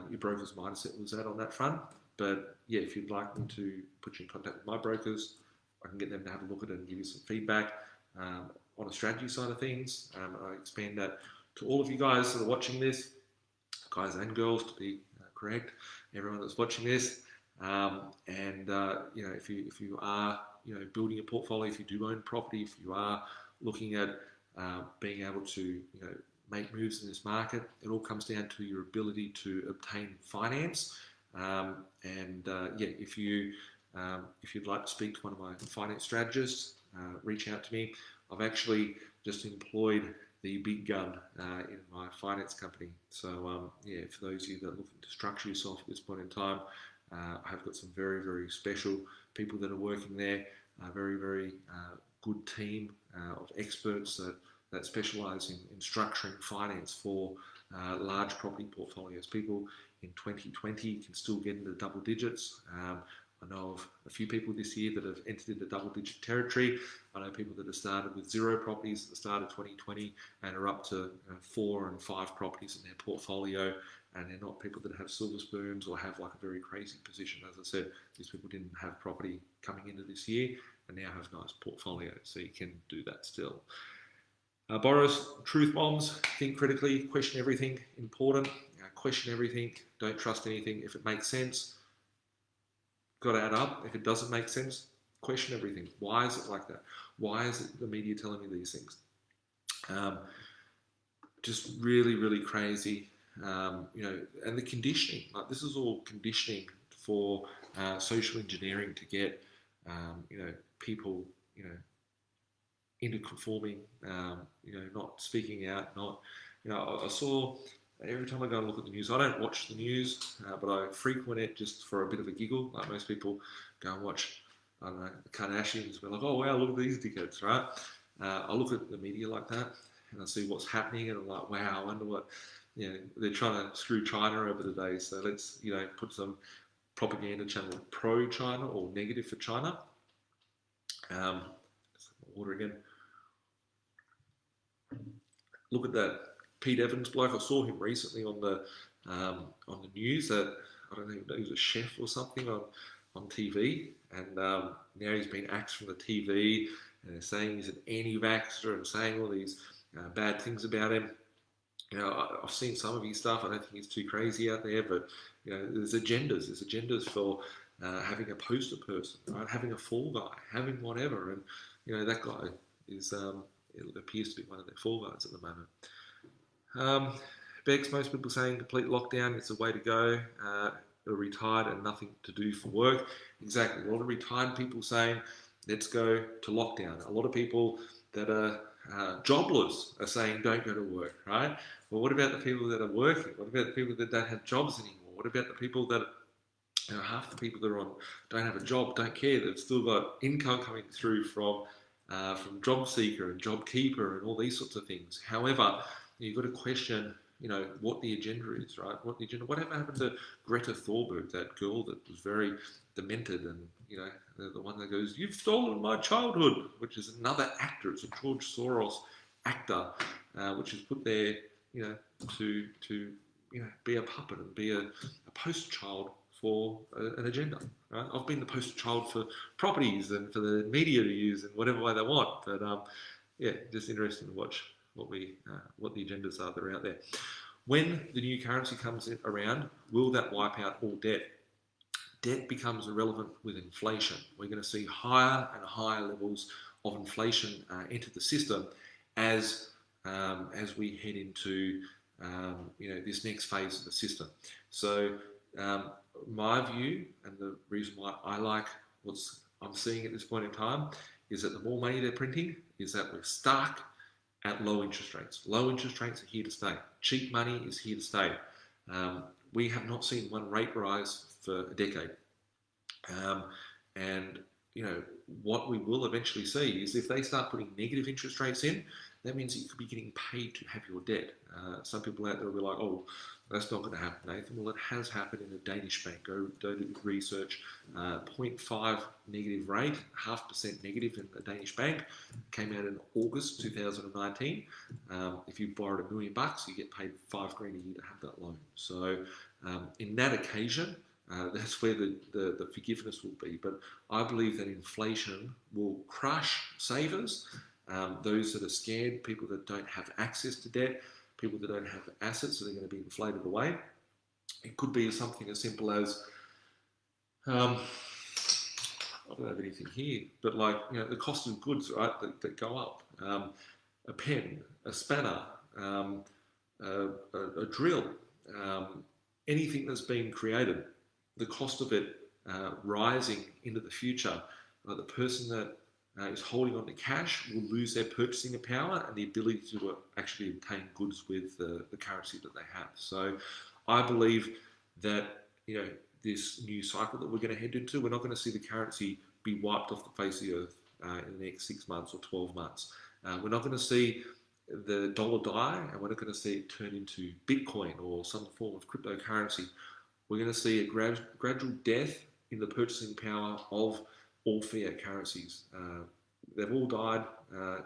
your broker's mindset was at on that front. But yeah, if you'd like me to put you in contact with my brokers, I can get them to have a look at it and give you some feedback on a strategy side of things. I expand that to all of you guys that are watching this, guys and girls to be correct, everyone that's watching this. If you are building a portfolio, if you do own property, if you are looking at being able to make moves in this market, it all comes down to your ability to obtain finance. If you'd like to speak to one of my finance strategists, reach out to me. I've actually just employed the big gun in my finance company. So for those of you that are looking to structure yourself at this point in time, I have got some very, very special people that are working there, a very, very good team of experts that specialise in structuring finance for large property portfolios. People in 2020 can still get into double digits. I know of a few people this year that have entered into double-digit territory. I know people that have started with 0 properties at the start of 2020 and are up to 4 and 5 properties in their portfolio, and they're not people that have silver spoons or have like a very crazy position. As I said, these people didn't have property coming into this year and now have nice portfolios, so you can do that still. Borrowers, truth bombs, think critically, question everything, important, question everything, don't trust anything. If it makes sense, got to add up. If it doesn't make sense, question everything. Why is it like that? Why is it the media telling me these things? Just really, really crazy. And the conditioning, like this is all conditioning for social engineering to get, people, into conforming, not speaking out, not, I saw every time I go and look at the news, I don't watch the news, but I frequent it just for a bit of a giggle. Like most people go and watch, I don't know, the Kardashians, we're like, oh wow, look at these dickheads, right? I look at the media like that and I see what's happening and I'm like, wow, I wonder what, they're trying to screw China over the day. So let's, put some propaganda channel pro-China or negative for China. Water again. Look at that Pete Evans bloke. I saw him recently on the news that I don't think he was a chef or something on TV, and now he's been axed from the TV, and they're saying he's an anti-vaxxer and saying all these bad things about him. I've seen some of his stuff. I don't think he's too crazy out there, but there's agendas. There's agendas for having a poster person, right? Having a fall guy, having whatever, and that guy is. It appears to be one of their fall guys at the moment. Um, Bex, most people saying complete lockdown is the way to go. Are retired and nothing to do for work. Exactly. A lot of retired people saying, let's go to lockdown. A lot of people that are jobless are saying, don't go to work, right? Well, what about the people that are working? What about the people that don't have jobs anymore? What about the people that, half the people that are on don't have a job, don't care. They've still got income coming through from job seeker and job keeper and all these sorts of things. However, you've got to question, what the agenda is, right? What the agenda? Whatever happened to Greta Thunberg, that girl that was very demented, and the one that goes, "You've stolen my childhood," which is another actor. It's a George Soros actor, which is put there, to be a puppet and be a post child for an agenda. Right? I've been the poster child for properties and for the media to use in whatever way they want. But just interesting to watch what the agendas are that are out there. When the new currency comes around, will that wipe out all debt? Debt becomes irrelevant with inflation. We're going to see higher and higher levels of inflation enter the system as we head into this next phase of the system. So my view, and the reason why I like what I'm seeing at this point in time, is that the more money they're printing, is that we're stuck at low interest rates. Low interest rates are here to stay. Cheap money is here to stay. We have not seen one rate rise for a decade. And what we will eventually see is if they start putting negative interest rates in, that means that you could be getting paid to have your debt. Some people out there will be like, oh, that's not going to happen, Nathan. Well, it has happened in a Danish bank. Go do research. 0.5 negative rate, 0.5% negative in a Danish bank. Came out in August 2019. If you borrowed $1 million, you get paid $5,000 a year to have that loan. So in that occasion, that's where the forgiveness will be. But I believe that inflation will crush savers, those that are scared, people that don't have access to debt, people that don't have assets that are going to be inflated away. It could be something as simple as, I don't have anything here, but the cost of goods, right, that go up. A pen, a spanner, a drill, anything that's being created, the cost of it rising into the future. The person that is holding on to cash will lose their purchasing power and the ability to actually obtain goods with the currency that they have. So I believe that this new cycle that we're going to head into, we're not going to see the currency be wiped off the face of the earth in the next 6 months or 12 months. We're not going to see the dollar die, and we're not going to see it turn into Bitcoin or some form of cryptocurrency. We're going to see a gradual death in the purchasing power of all fiat currencies. They've all died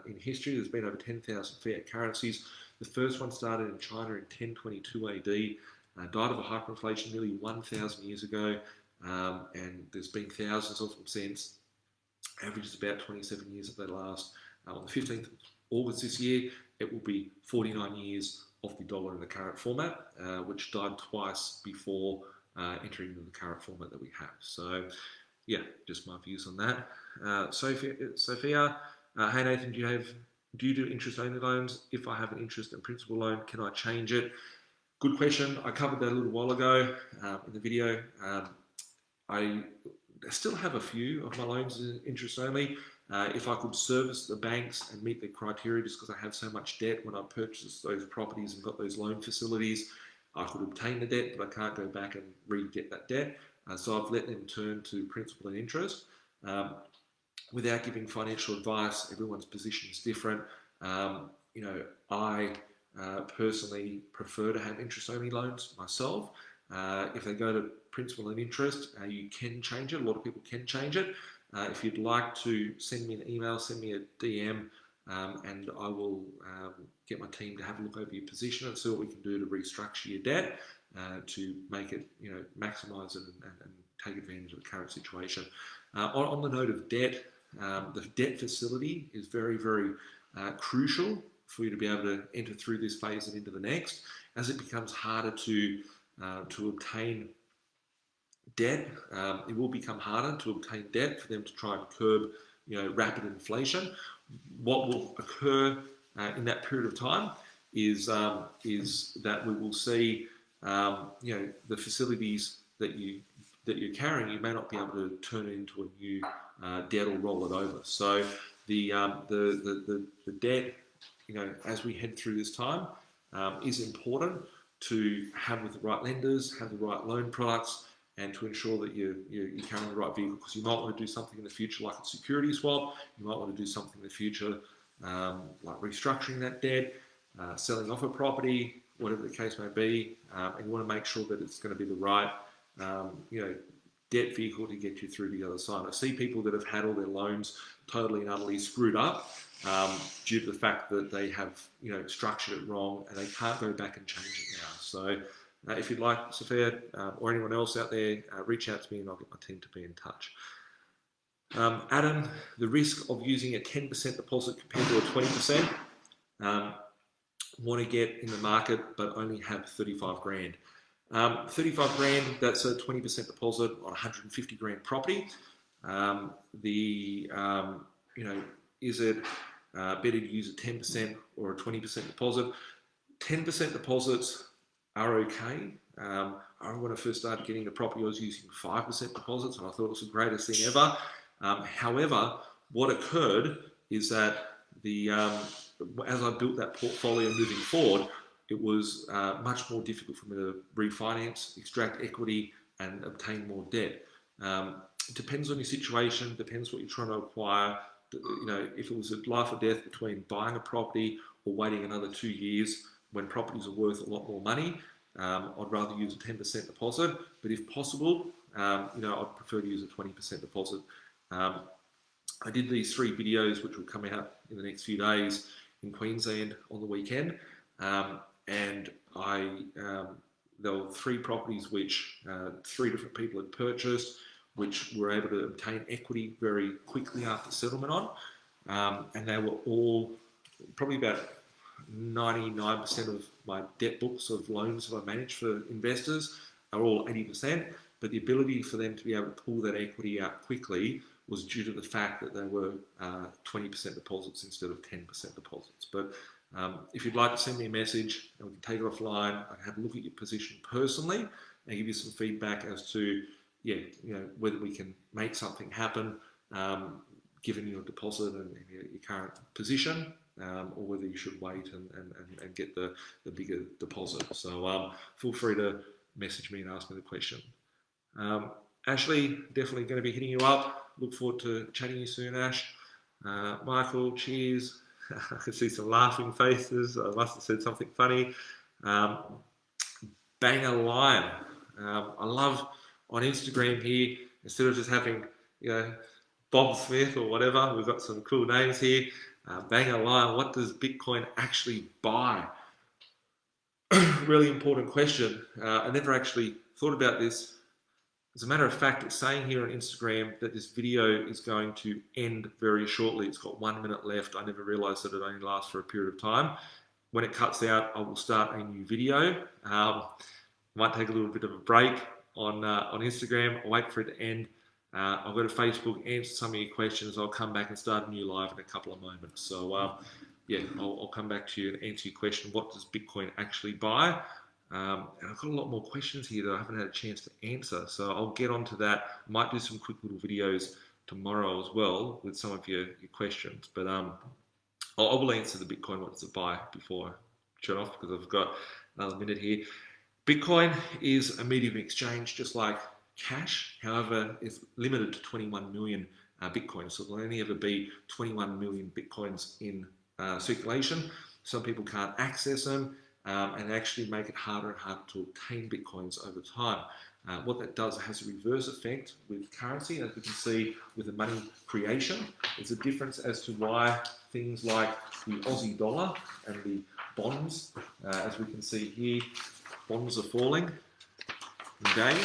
in history. There's been over 10,000 fiat currencies. The first one started in China in 1022 AD, died of a hyperinflation nearly 1,000 years ago, and there's been thousands of them since. Average is about 27 years that they last. On the 15th of August this year, it will be 49 years of the dollar in the current format, which died twice before entering into the current format that we have. So, yeah, just my views on that. Sophia, hey Nathan, do you do interest-only loans? If I have an interest and principal loan, can I change it? Good question. I covered that a little while ago in the video. I still have a few of my loans in interest-only. If I could service the banks and meet the criteria, just because I have so much debt when I purchased those properties and got those loan facilities, I could obtain the debt, but I can't go back and re-get that debt. So I've let them turn to principal and interest. Without giving financial advice, everyone's position is different. I personally prefer to have interest-only loans myself. If they go to principal and interest, you can change it. A lot of people can change it. If you'd like to send me an email, send me a DM, and I will get my team to have a look over your position and see what we can do to restructure your debt to make it, maximise and take advantage of the current situation. On the note of debt, the debt facility is very, very crucial for you to be able to enter through this phase and into the next. As it becomes harder to obtain debt, it will become harder to obtain debt for them to try and curb, rapid inflation. What will occur in that period of time is that we will see, the facilities that you're carrying, you may not be able to turn it into a new debt or roll it over. So the debt, as we head through this time, is important to have with the right lenders, have the right loan products, and to ensure that you're carrying the right vehicle, because you might want to do something in the future like a security swap. You might want to do something in the future like restructuring that debt, selling off a property, whatever the case may be, and you want to make sure that it's going to be the right debt vehicle to get you through the other side. I see people that have had all their loans totally and utterly screwed up due to the fact that they have structured it wrong, and they can't go back and change it now. So if you'd like, Sophia, or anyone else out there, reach out to me and I'll get my team to be in touch. Adam, the risk of using a 10% deposit compared to a 20%, want to get in the market but only have 35 grand. 35 grand, that's a 20% deposit on 150 grand property. Is it better to use a 10% or a 20% deposit? 10% deposits are okay. When I first started getting the property, I was using 5% deposits, and I thought it was the greatest thing ever. However, what occurred is that as I built that portfolio moving forward, it was much more difficult for me to refinance, extract equity, and obtain more debt. It depends on your situation, depends what you're trying to acquire. If it was a life or death between buying a property or waiting another 2 years when properties are worth a lot more money, I'd rather use a 10% deposit. But if possible, I'd prefer to use a 20% deposit. I did these 3 videos, which will come out in the next few days in Queensland on the weekend. And there were 3 properties which 3 different people had purchased, which were able to obtain equity very quickly after settlement on. And they were all probably about 99% of my debt books of loans that I manage for investors are all 80%. But the ability for them to be able to pull that equity out quickly was due to the fact that they were 20% deposits instead of 10% deposits. But if you'd like to send me a message and we can take it offline, I can have a look at your position personally and give you some feedback as to whether we can make something happen given your deposit and your current position, or whether you should wait and get the bigger deposit. So feel free to message me and ask me the question. Ashley, definitely going to be hitting you up. Look forward to chatting to you soon, Ash. Michael, cheers. I can see some laughing faces. I must have said something funny. Banger Lion. I love on Instagram here, instead of just having, Bob Smith or whatever, we've got some cool names here. Banger Lion, what does Bitcoin actually buy? Really important question. I never actually thought about this. As a matter of fact, it's saying here on Instagram that this video is going to end very shortly. It's got 1 minute left. I never realized that it only lasts for a period of time. When it cuts out, I will start a new video. Might take a little bit of a break on Instagram. I'll wait for it to end. I'll go to Facebook, answer some of your questions. I'll come back and start a new live in a couple of moments. So I'll come back to you and answer your question. What does Bitcoin actually buy? And I've got a lot more questions here that I haven't had a chance to answer. So I'll get onto that. Might do some quick little videos tomorrow as well with some of your questions. But I will answer the Bitcoin, what does it buy, before I shut off, because I've got another minute here. Bitcoin is a medium of exchange, just like cash. However, it's limited to 21 million Bitcoins. So there'll only ever be 21 million Bitcoins in circulation. Some people can't access them. And actually make it harder and harder to obtain Bitcoins over time. What that does, it has a reverse effect with currency. As we can see with the money creation, there's a difference as to why things like the Aussie dollar and the bonds, as we can see here, bonds are falling in value.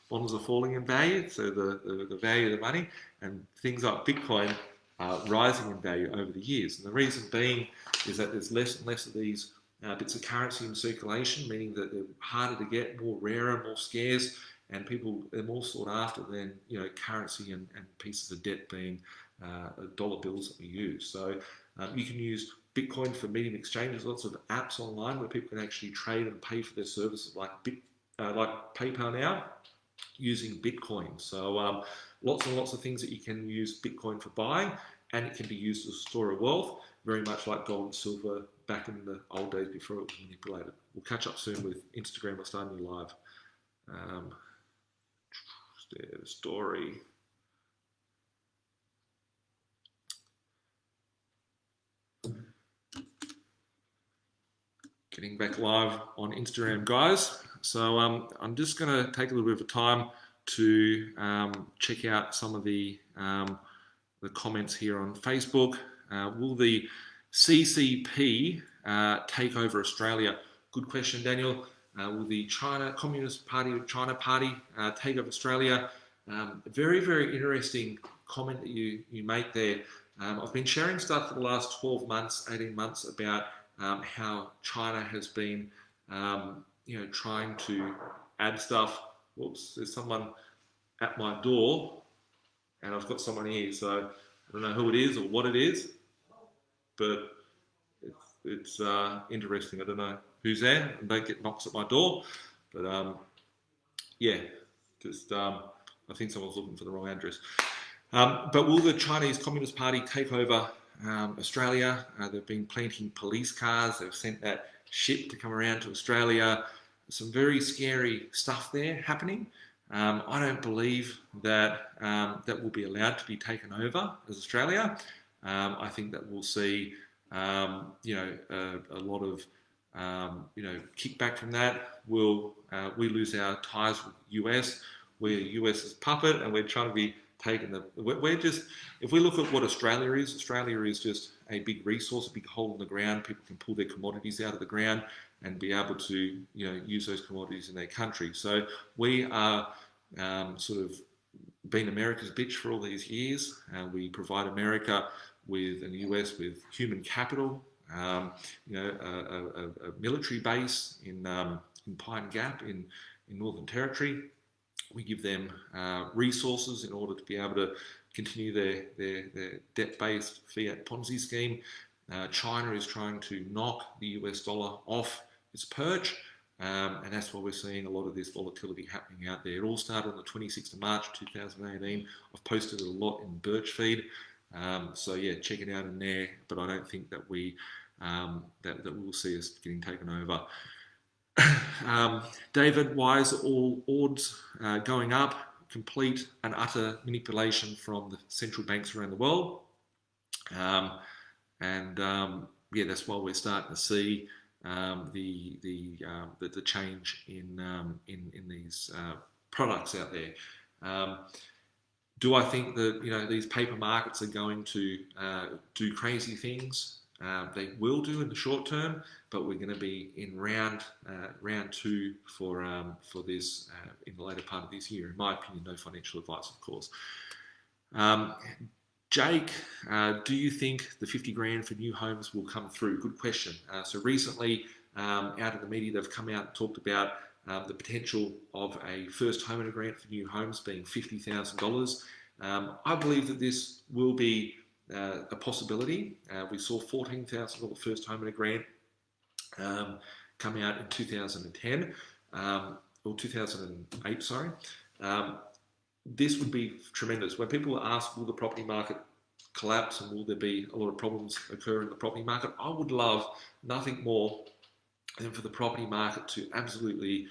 Bonds are falling in value, so the value of the money, and things like Bitcoin are rising in value over the years. And the reason being is that there's less and less of these bits of currency in circulation, meaning that they're harder to get, more rarer, more scarce, and people are more sought after than currency and pieces of debt being dollar bills that we use. So you can use Bitcoin for medium exchanges, lots of apps online where people can actually trade and pay for their services like PayPal now using Bitcoin. So lots and lots of things that you can use Bitcoin for buying, and it can be used as a store of wealth, very much like gold and silver back in the old days before it was manipulated. We'll catch up soon with Instagram. We're starting live. The story. Getting back live on Instagram, guys. So I'm just going to take a little bit of time to check out some of the comments here on Facebook. Will the CCP take over Australia? Good question, Daniel. Will the Communist Party of China Party take over Australia? Very, very interesting comment that you make there. I've been sharing stuff for the last 12 months, 18 months about how China has been, trying to add stuff. Whoops, there's someone at my door, and I've got someone here, so I don't know who it is or what it is, but it's interesting. I don't know who's there, and don't get knocks at my door, but yeah, just I think someone's looking for the wrong address. But will the Chinese Communist Party take over Australia? They've been planting police cars. They've sent that ship to come around to Australia. Some very scary stuff there happening. I don't believe that that will be allowed to be taken over as Australia. I think that we'll see, a lot of, kickback from that. We lose our ties with the US. We're US's puppet, and we're trying to be taking if we look at what Australia is just a big resource, a big hole in the ground. People can pull their commodities out of the ground and be able to, use those commodities in their country. So we are sort of been America's bitch for all these years. We provide America with, and the US with, human capital, a military base in Pine Gap in Northern Territory. We give them resources in order to be able to continue their debt-based fiat Ponzi scheme. China is trying to knock the US dollar off its perch, and that's why we're seeing a lot of this volatility happening out there. It all started on the 26th of March 2018. I've posted it a lot in Birch Feed, so yeah, check it out in there. But I don't think that we will see us getting taken over. David, why is all odds going up? Complete and utter manipulation from the central banks around the world, yeah, that's why we're starting to see the change in these products out there. Do I think that these paper markets are going to do crazy things? They will do in the short term, but we're going to be in round two for this in the later part of this year. In my opinion, no financial advice, of course. Jake, do you think the 50 grand for new homes will come through? Good question. So recently, out of the media, they've come out and talked about the potential of a first homeowner grant for new homes being $50,000. I believe that this will be a possibility. We saw $14,000 first homeowner grant come out in 2010 or 2008. Sorry. This would be tremendous. When people ask, will the property market collapse and will there be a lot of problems occur in the property market, I would love nothing more than for the property market to absolutely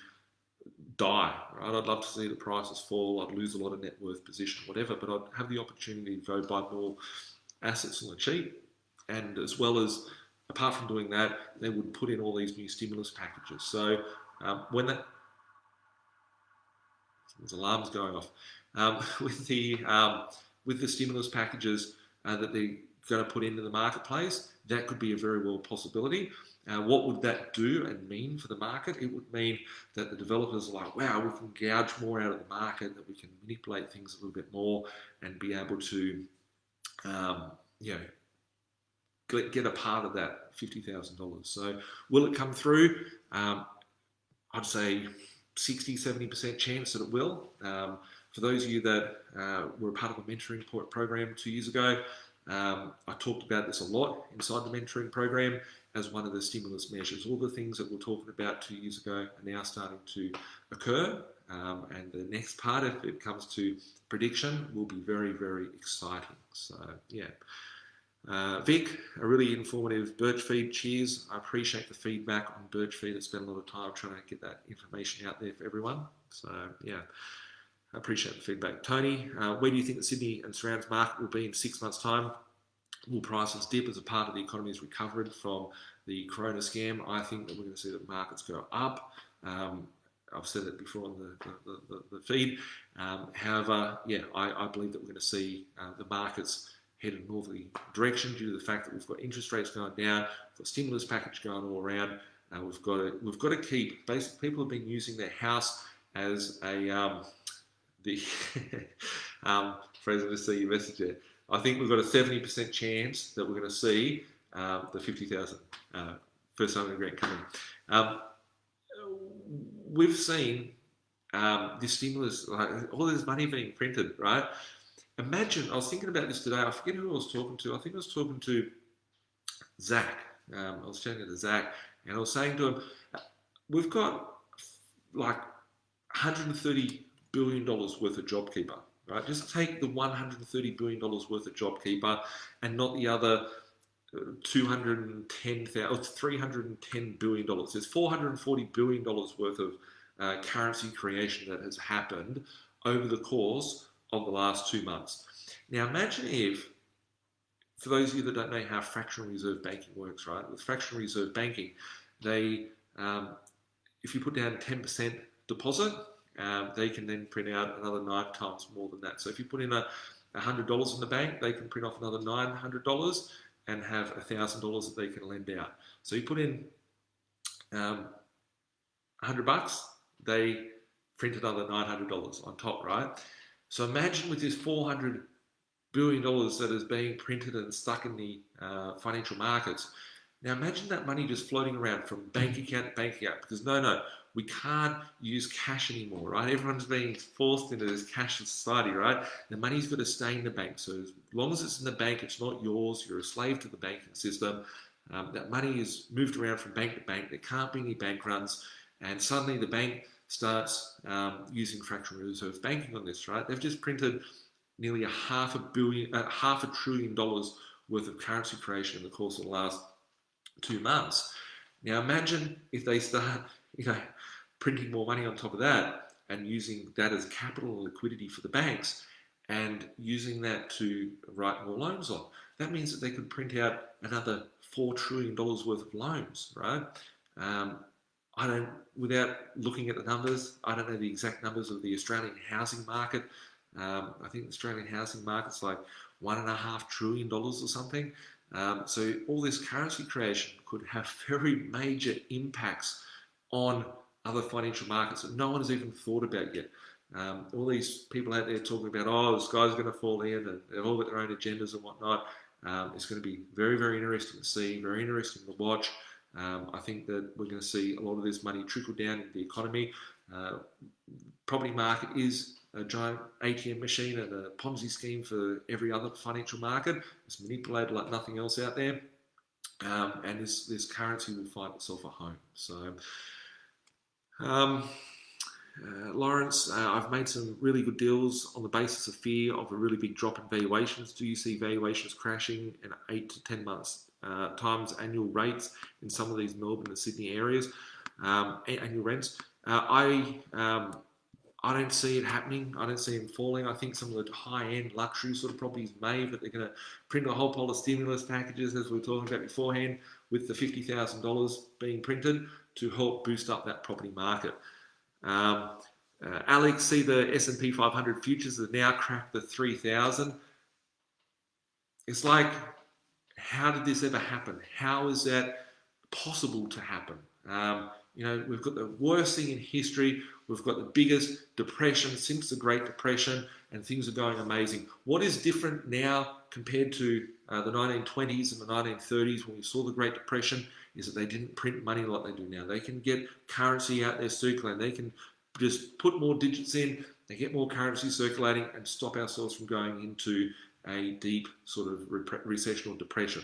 die, right? I'd love to see the prices fall. I'd lose a lot of net worth position, whatever, but I'd have the opportunity to go buy more assets on the cheap. And as well as, apart from doing that, they would put in all these new stimulus packages. So when that, there's alarms going off, with the stimulus packages that they're going to put into the marketplace, that could be a very well possibility. What would that do and mean for the market? It would mean that the developers are like, wow, we can gouge more out of the market, that we can manipulate things a little bit more and be able to, get a part of that $50,000. So will it come through? I'd say 60-70% chance that it will. For those of you that were a part of a mentoring program 2 years ago, I talked about this a lot inside the mentoring program as one of the stimulus measures. All the things that we were talking about 2 years ago are now starting to occur. And the next part, if it comes to prediction, will be very, very exciting. So, yeah. Vic, a really informative birch feed. Cheers. I appreciate the feedback on birch feed. It's spent a lot of time trying to get that information out there for everyone. So, yeah. I appreciate the feedback. Tony, where do you think the Sydney and surrounds market will be in 6 months' time? Will prices dip as a part of the economy's recovery from the corona scam? I think that we're going to see the markets go up. I've said it before on the feed. However, yeah, I believe that we're going to see the markets head in a northerly direction due to the fact that we've got interest rates going down, we've got stimulus package going all around. We've got to keep. Basically, people have been using their house as a Fraser, to see your message there. I think we've got a 70% chance that we're going to see the 50,000 first home grant coming. We've seen this stimulus, like all this money being printed, right? Imagine, I was thinking about this today. I forget who I was talking to. I think I was talking to Zach. I was chatting to Zach, and I was saying to him, we've got like $130 billion worth of JobKeeper, right? Just take the $130 billion worth of JobKeeper and not the other 210,000 or $310 billion. There's $440 billion worth of currency creation that has happened over the course of the last 2 months. Now imagine if, for those of you that don't know how fractional reserve banking works, right? With fractional reserve banking, they, if you put down 10% deposit, they can then print out another 9 times more than that. So if you put in $100 in the bank, they can print off another $900 and have $1,000 that they can lend out. So you put in $100, they print another $900 on top, right? So imagine with this $400 billion that is being printed and stuck in the financial markets. Now imagine that money just floating around from bank account to bank account, because no, we can't use cash anymore, right? Everyone's being forced into this cashless society, right? The money's got to stay in the bank. So as long as it's in the bank, it's not yours. You're a slave to the banking system. That money is moved around from bank to bank. There can't be any bank runs. And suddenly the bank starts using fractional reserve banking on this, right? They've just printed nearly $500 billion worth of currency creation in the course of the last 2 months. Now imagine if they start, printing more money on top of that and using that as capital and liquidity for the banks and using that to write more loans on. That means that they could print out another $4 trillion worth of loans, right? Without looking at the numbers, I don't know the exact numbers of the Australian housing market. I think the Australian housing market's like $1.5 trillion or something. So all this currency creation could have very major impacts on other financial markets that no one has even thought about yet. All these people out there talking about, the sky's going to fall in, and they've all got their own agendas and whatnot. It's going to be very, very interesting to see, very interesting to watch. I think that we're going to see a lot of this money trickle down into the economy. Property market is a giant ATM machine and a Ponzi scheme for every other financial market. It's manipulated like nothing else out there. And this currency will find itself a home. So, Lawrence, I've made some really good deals on the basis of fear of a really big drop in valuations. Do you see valuations crashing in 8 to 10 months times annual rates in some of these Melbourne and Sydney areas? Annual rents. I don't see it happening. I don't see them falling. I think some of the high-end luxury sort of properties may, but they're going to print a whole pile of stimulus packages, as we were talking about beforehand, with the $50,000 being printed to help boost up that property market. Alex, see the S&P 500 futures have now cracked the 3,000. It's like, how did this ever happen? How is that possible to happen? We've got the worst thing in history. We've got the biggest depression since the Great Depression, and things are going amazing. What is different now compared to the 1920s and the 1930s when we saw the Great Depression is that they didn't print money like they do now. They can get currency out there circulating. They can just put more digits in, they get more currency circulating and stop ourselves from going into a deep sort of recession or depression.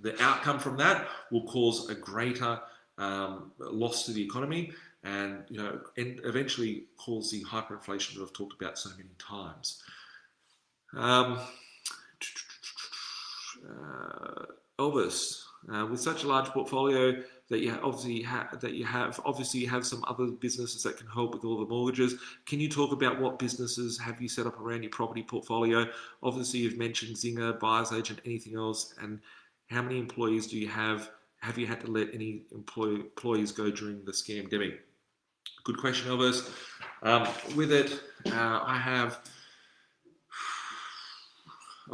The outcome from that will cause a greater loss to the economy, and and eventually cause the hyperinflation that I've talked about so many times. Elvis, with such a large portfolio that you obviously have some other businesses that can help with all the mortgages. Can you talk about what businesses have you set up around your property portfolio? Obviously, you've mentioned Zinger, buyer's agent, anything else, and how many employees do you have? Have you had to let any employees go during the scamdemic? Good question, Elvis. With it, I've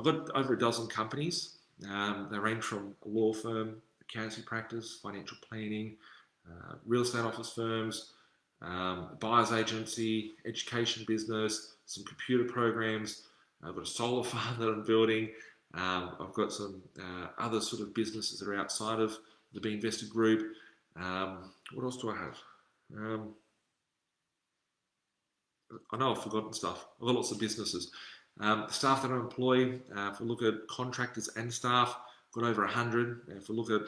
got over a dozen companies. They range from a law firm, accountancy practice, financial planning, real estate office firms, buyer's agency, education business, some computer programs. I've got a solar farm that I'm building. I've got some other sort of businesses that are outside of the B.Invested group. What else do I have? I know I've forgotten stuff. I've got lots of businesses. The staff that I employ, if we look at contractors and staff, I've got over 100. If we look at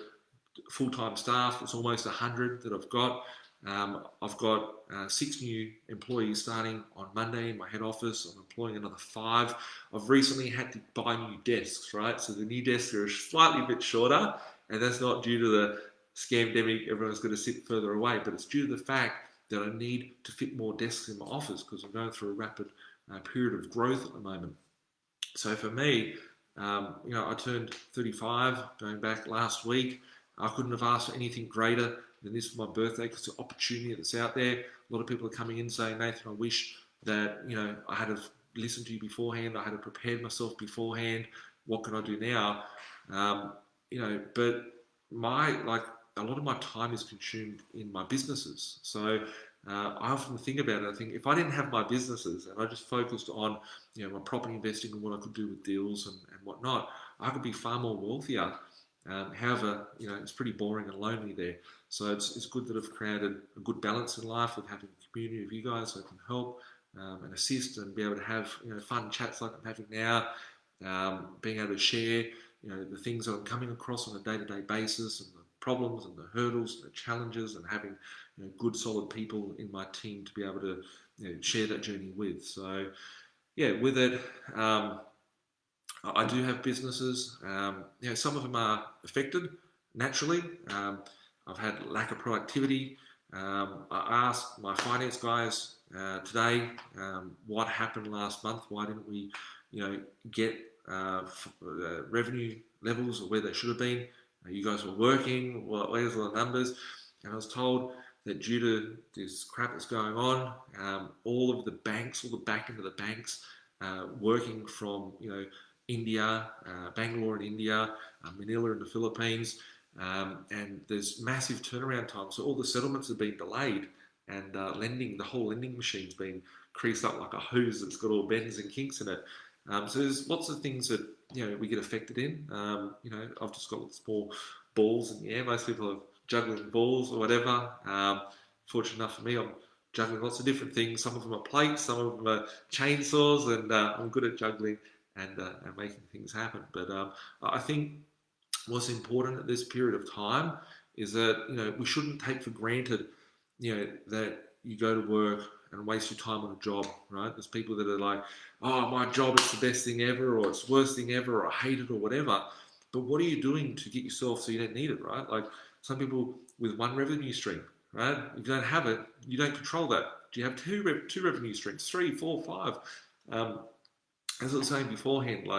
full-time staff, it's almost 100 that I've got. I've got 6 new employees starting on Monday in my head office. I'm employing another 5. I've recently had to buy new desks, right? So the new desks are slightly a bit shorter, and that's not due to the scamdemic, everyone's going to sit further away, but it's due to the fact that I need to fit more desks in my office because I'm going through a rapid period of growth at the moment. So for me, I turned 35 going back last week. I couldn't have asked for anything greater than this for my birthday because the opportunity that's out there. A lot of people are coming in saying, Nathan, I wish that I had have listened to you beforehand. I had have prepared myself beforehand. What can I do now? But a lot of my time is consumed in my businesses. So I often think about it. I think if I didn't have my businesses and I just focused on my property investing and what I could do with deals and whatnot, I could be far more wealthier. However, it's pretty boring and lonely there. So it's good that I've created a good balance in life with having a community of you guys so I can help and assist and be able to have fun chats like I'm having now, being able to share the things that I'm coming across on a day-to-day basis and the problems and the hurdles and the challenges, and having good solid people in my team to be able to share that journey with. So with it, I do have businesses. Some of them are affected naturally. I've had lack of productivity. I asked my finance guys today what happened last month. Why didn't we get revenue levels or where they should have been? You guys were working. Where's all the numbers? And I was told that due to this crap that's going on, all of the banks, all the back end of the banks, working from India, Bangalore in India, Manila in the Philippines, and there's massive turnaround time. So all the settlements have been delayed, and the whole lending machine's been creased up like a hose that's got all bends and kinks in it. So there's lots of things that we get affected in. I've just got small balls in the air. Most people are juggling balls or whatever. Fortunate enough for me, I'm juggling lots of different things. Some of them are plates, some of them are chainsaws, and I'm good at juggling and making things happen. But I think what's important at this period of time is that we shouldn't take for granted that you go to work and waste your time on a job, right? There's people that are like, oh, my job is the best thing ever, or it's the worst thing ever, or I hate it, or whatever. But what are you doing to get yourself so you don't need it, right? Like some people with one revenue stream, right? If you don't have it, you don't control that. Do you have two revenue streams, 3, 4, 5? As I was saying beforehand,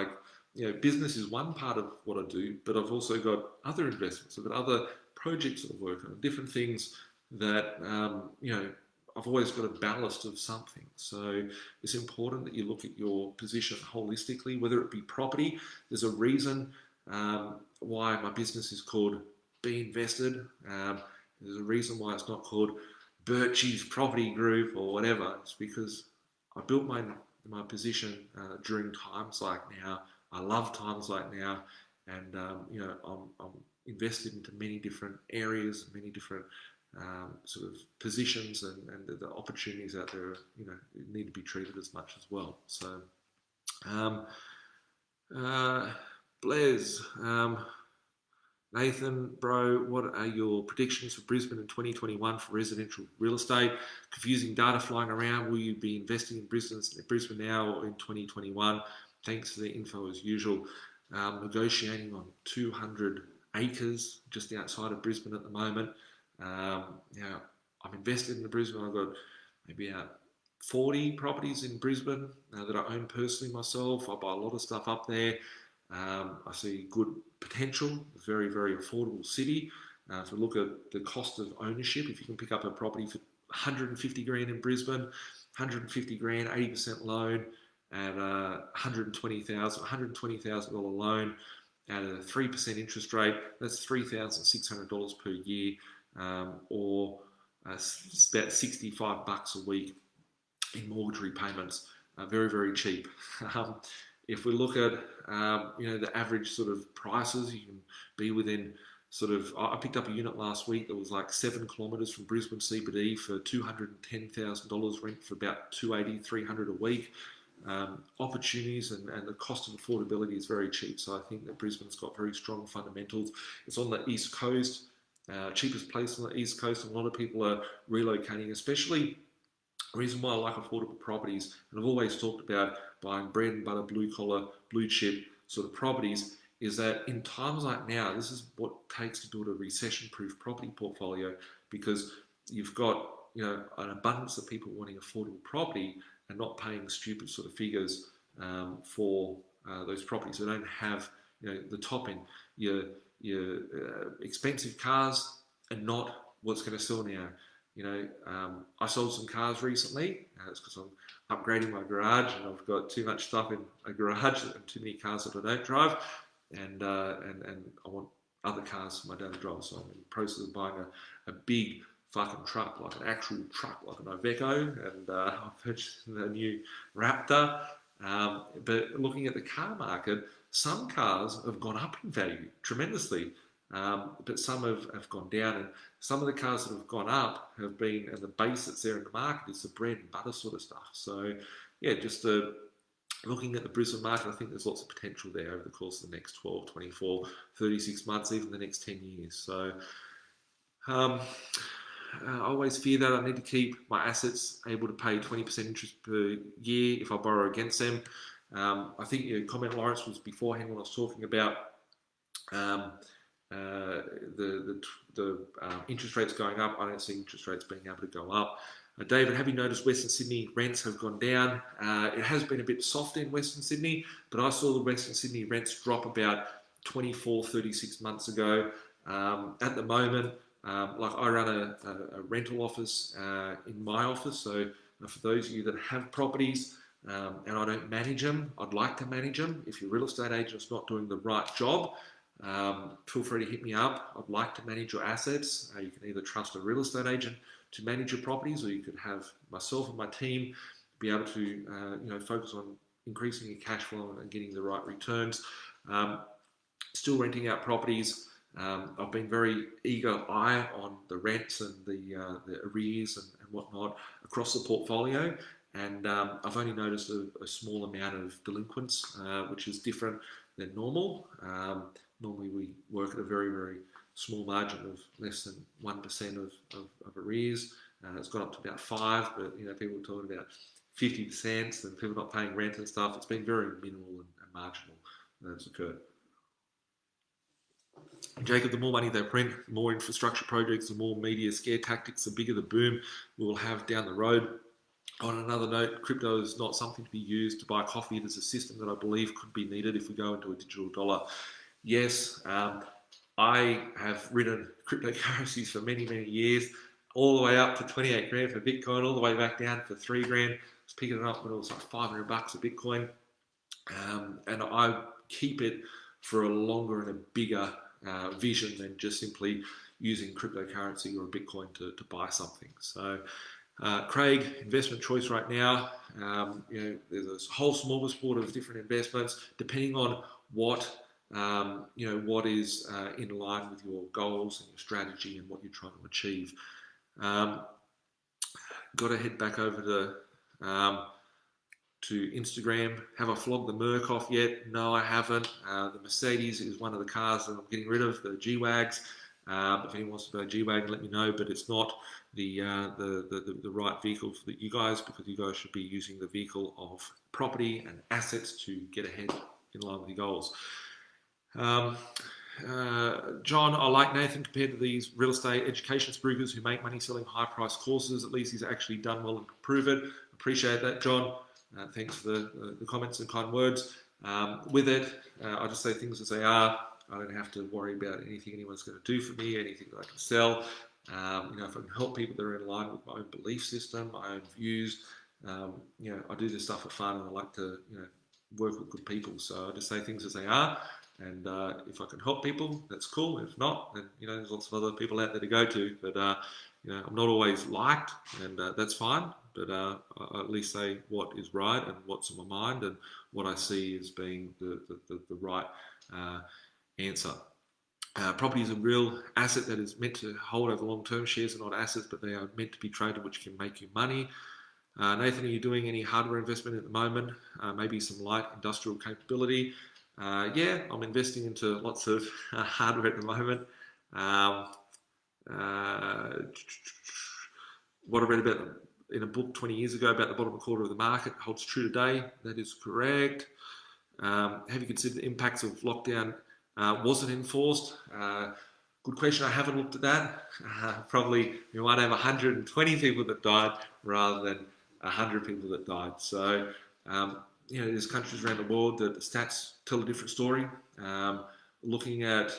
business is one part of what I do, but I've also got other investments. I've got other projects that I work on, different things that, I've always got a ballast of something. So it's important that you look at your position holistically, whether it be property. There's a reason why my business is called B.Invested. There's a reason why it's not called Birchie's Property Group or whatever. It's because I built my position during times like now. I love times like now, and I'm invested into many different areas, many different sort of positions, and the opportunities out there, need to be treated as much as well. So Blaise, Nathan, bro, what are your predictions for Brisbane in 2021 for residential real estate? Confusing data flying around. Will you be investing in Brisbane now or in 2021? Thanks for the info as usual. Negotiating on 200 acres just outside of Brisbane at the moment. Now, I'm invested in Brisbane. I've got maybe 40 properties in Brisbane that I own personally myself. I buy a lot of stuff up there. I see good potential. It's a very, very affordable city. If we look at the cost of ownership, if you can pick up a property for 150 grand in Brisbane, 150 grand, 80% loan at $120,000 loan at a 3% interest rate, that's $3,600 per year, or it's about $65 a week in mortgage repayments. Very, very cheap. If we look at the average sort of prices, you can be within sort of. I picked up a unit last week that was like 7 kilometres from Brisbane CBD for $210,000 rent for about $280, $300 a week. Opportunities and the cost of affordability is very cheap. So I think that Brisbane's got very strong fundamentals. It's on the east coast, cheapest place on the east coast, and a lot of people are relocating, especially. The reason why I like affordable properties, and I've always talked about buying bread and butter, blue collar, blue chip sort of properties, is that in times like now, this is what it takes to build a recession-proof property portfolio, because you've got an abundance of people wanting affordable property and not paying stupid sort of figures for those properties. They don't have the top end. Your expensive cars are not what's going to sell now. I sold some cars recently. It's because I'm upgrading my garage and I've got too much stuff in a garage and too many cars that I don't drive, and I want other cars for my dad to drive. So I'm in the process of buying a big fucking truck, like an actual truck, like an Iveco, and I've purchased a new Raptor. But looking at the car market, some cars have gone up in value tremendously. But some have gone down, and some of the cars that have gone up have been, and the base that's there in the market is the bread and butter sort of stuff. So, yeah, just looking at the Brisbane market, I think there's lots of potential there over the course of the next 12, 24, 36 months, even the next 10 years. So, I always fear that I need to keep my assets able to pay 20% interest per year if I borrow against them. I think your comment, Lawrence, was beforehand when I was talking about the interest rates going up. I don't see interest rates being able to go up. David, have you noticed Western Sydney rents have gone down? It has been a bit soft in Western Sydney, but I saw the Western Sydney rents drop about 24, 36 months ago. At the moment, like I run a rental office in my office, so for those of you that have properties and I don't manage them, I'd like to manage them. If your real estate agent's not doing the right job, feel free to hit me up. I'd like to manage your assets. You can either trust a real estate agent to manage your properties, or you could have myself and my team be able to focus on increasing your cash flow and getting the right returns. Still renting out properties. I've been very eager eye on the rents and the arrears and whatnot across the portfolio, and I've only noticed a small amount of delinquents, which is different than normal. Normally we work at a very, very small margin of less than 1% of arrears. It's gone up to about 5%, but people are talking about 50% and people not paying rent and stuff. It's been very minimal and marginal that's occurred. Jacob, the more money they print, the more infrastructure projects, the more media scare tactics, the bigger the boom we will have down the road. On another note, crypto is not something to be used to buy coffee. It is a system that I believe could be needed if we go into a digital dollar. Yes, I have ridden cryptocurrencies for many, many years, all the way up to 28 grand for Bitcoin, all the way back down for 3 grand. I was picking it up when it was like $500 a Bitcoin. And I keep it for a longer and a bigger vision than just simply using cryptocurrency or a Bitcoin to buy something. So, Craig, investment choice right now. There's a whole smorgasbord of different investments, depending on what what is in line with your goals and your strategy and what you're trying to achieve. Got to head back over to Instagram. Have I flogged the Merc off yet? No, I haven't. The Mercedes is one of the cars that I'm getting rid of, the G-Wags. If anyone wants to buy a G-Wagon, let me know, but it's not the right vehicle for you guys, because you guys should be using the vehicle of property and assets to get ahead in line with your goals. John, I like Nathan compared to these real estate education spruikers who make money selling high-priced courses. At least he's actually done well and prove it. Appreciate that, John. Thanks for the comments and kind words. With it, I just say things as they are. I don't have to worry about anything anyone's going to do for me, anything that I can sell. If I can help people that are in line with my own belief system, my own views, I do this stuff for fun, and I like to, work with good people. So I just say things as they are. And if I can help people, that's cool. If not, then there's lots of other people out there to go to. But I'm not always liked, and that's fine. But I at least say what is right and what's on my mind, and what I see as being the right answer. Property is a real asset that is meant to hold over long term. Shares are not assets, but they are meant to be traded, which can make you money. Nathan, are you doing any hardware investment at the moment? Maybe some light industrial capability? Yeah, I'm investing into lots of hardware at the moment. What I read about in a book 20 years ago about the bottom quarter of the market holds true today. That is correct. Have you considered the impacts of lockdown? Wasn't enforced? Good question. I haven't looked at that. Probably you might have 120 people that died rather than 100 people that died. So, there's countries around the world that the stats tell a different story. Looking at,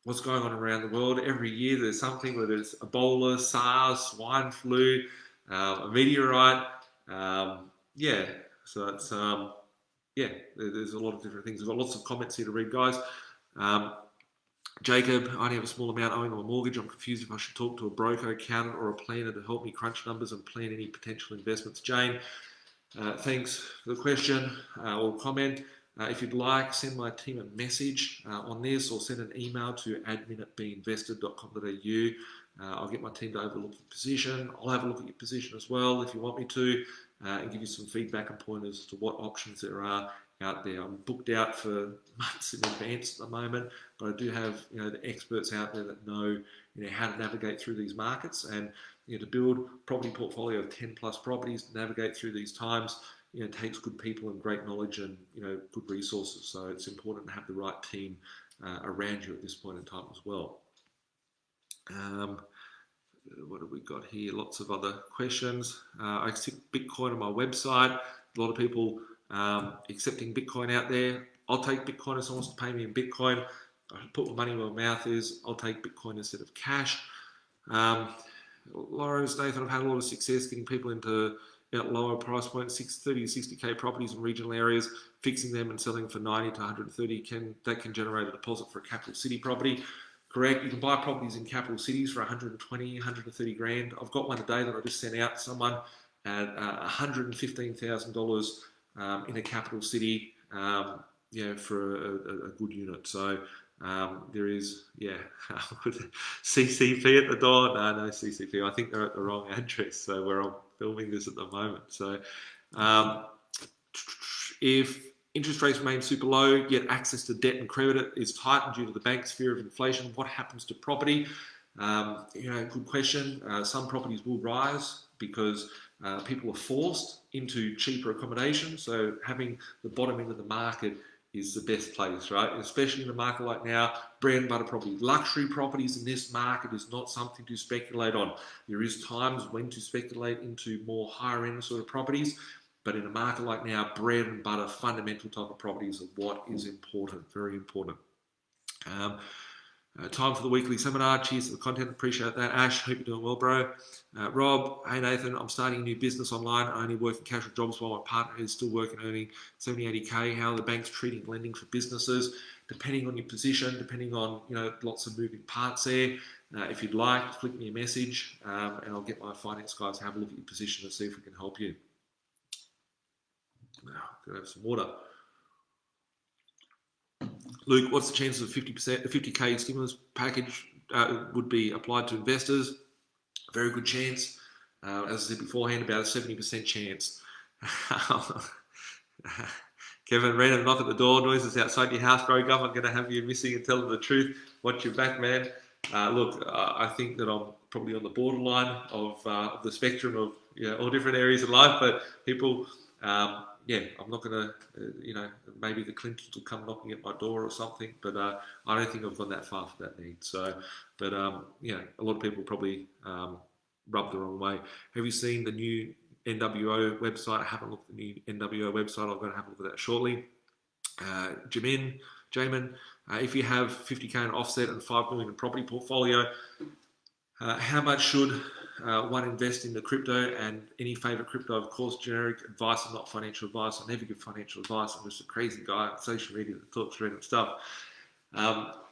what's going on around the world, every year there's something, whether it's Ebola, SARS, swine flu, a meteorite. So it's, there's a lot of different things. I've got lots of comments here to read, guys. Jacob, I only have a small amount owing on a mortgage. I'm confused if I should talk to a broker, accountant, or a planner to help me crunch numbers and plan any potential investments. Jane, thanks for the question or comment. If you'd like, send my team a message on this, or send an email to admin@binvested.com.au. I'll get my team to overlook your position. I'll have a look at your position as well if you want me to, and give you some feedback and pointers as to what options there are out there. I'm booked out for months in advance at the moment, but I do have the experts out there that know how to navigate through these markets, and to build a property portfolio of 10 plus properties to navigate through these times. It takes good people and great knowledge and good resources. So it's important to have the right team around you at this point in time as well. What have we got here? Lots of other questions. I accept Bitcoin on my website. A lot of people accepting Bitcoin out there. I'll take Bitcoin if someone wants to pay me in Bitcoin. I put my money where my mouth is. I'll take Bitcoin instead of cash. Lawrence, Nathan, I've had a lot of success getting people into lower price points, 30 to 60k properties in regional areas, fixing them and selling for 90 to 130. That can generate a deposit for a capital city property. Correct. You can buy properties in capital cities for 120, 130 grand. I've got one today that I just sent out to someone at $115,000 in a capital city, for a good unit. So there is, CCP at the door. No CCP. I think they're at the wrong address. So where I'm filming this at the moment. So if interest rates remain super low, yet access to debt and credit is tightened due to the bank's fear of inflation, what happens to property? Good question. Some properties will rise because people are forced into cheaper accommodation. So having the bottom end of the market is the best place, right? Especially in a market like now, bread and butter property. Luxury properties in this market is not something to speculate on. There is times when to speculate into more higher end sort of properties, but in a market like now, bread and butter, fundamental type of properties are what is important, very important. Time for the weekly seminar. Cheers for the content. Appreciate that. Ash, hope you're doing well, bro. Rob, hey Nathan, I'm starting a new business online. I only work in casual jobs while my partner is still working, earning 70, 80k. How are the banks treating lending for businesses? Depending on your position, depending on, lots of moving parts there. If you'd like, flick me a message and I'll get my finance guys to have a look at your position and see if we can help you. Now, gonna have some water. Luke, what's the chances of 50k stimulus package would be applied to investors? Very good chance. As I said beforehand, about a 70% chance. Kevin, random knock at the door, noises outside your house, bro. Government going to have you missing and tell them the truth. Watch your back, man. Look, I think that I'm probably on the borderline of the spectrum of all different areas of life, but people, I'm not going to, maybe the Clintons will come knocking at my door or something, but I don't think I've gone that far for that need. So, but a lot of people probably rub the wrong way. Have you seen the new NWO website? I haven't looked at the new NWO website. I'm going to have a look at that shortly. Jamin, if you have 50k in offset and 5 million in property portfolio, how much should one invest in the crypto? And any favorite crypto? Of course, generic advice and not financial advice. I never give financial advice. I'm just a crazy guy on social media that talks random stuff.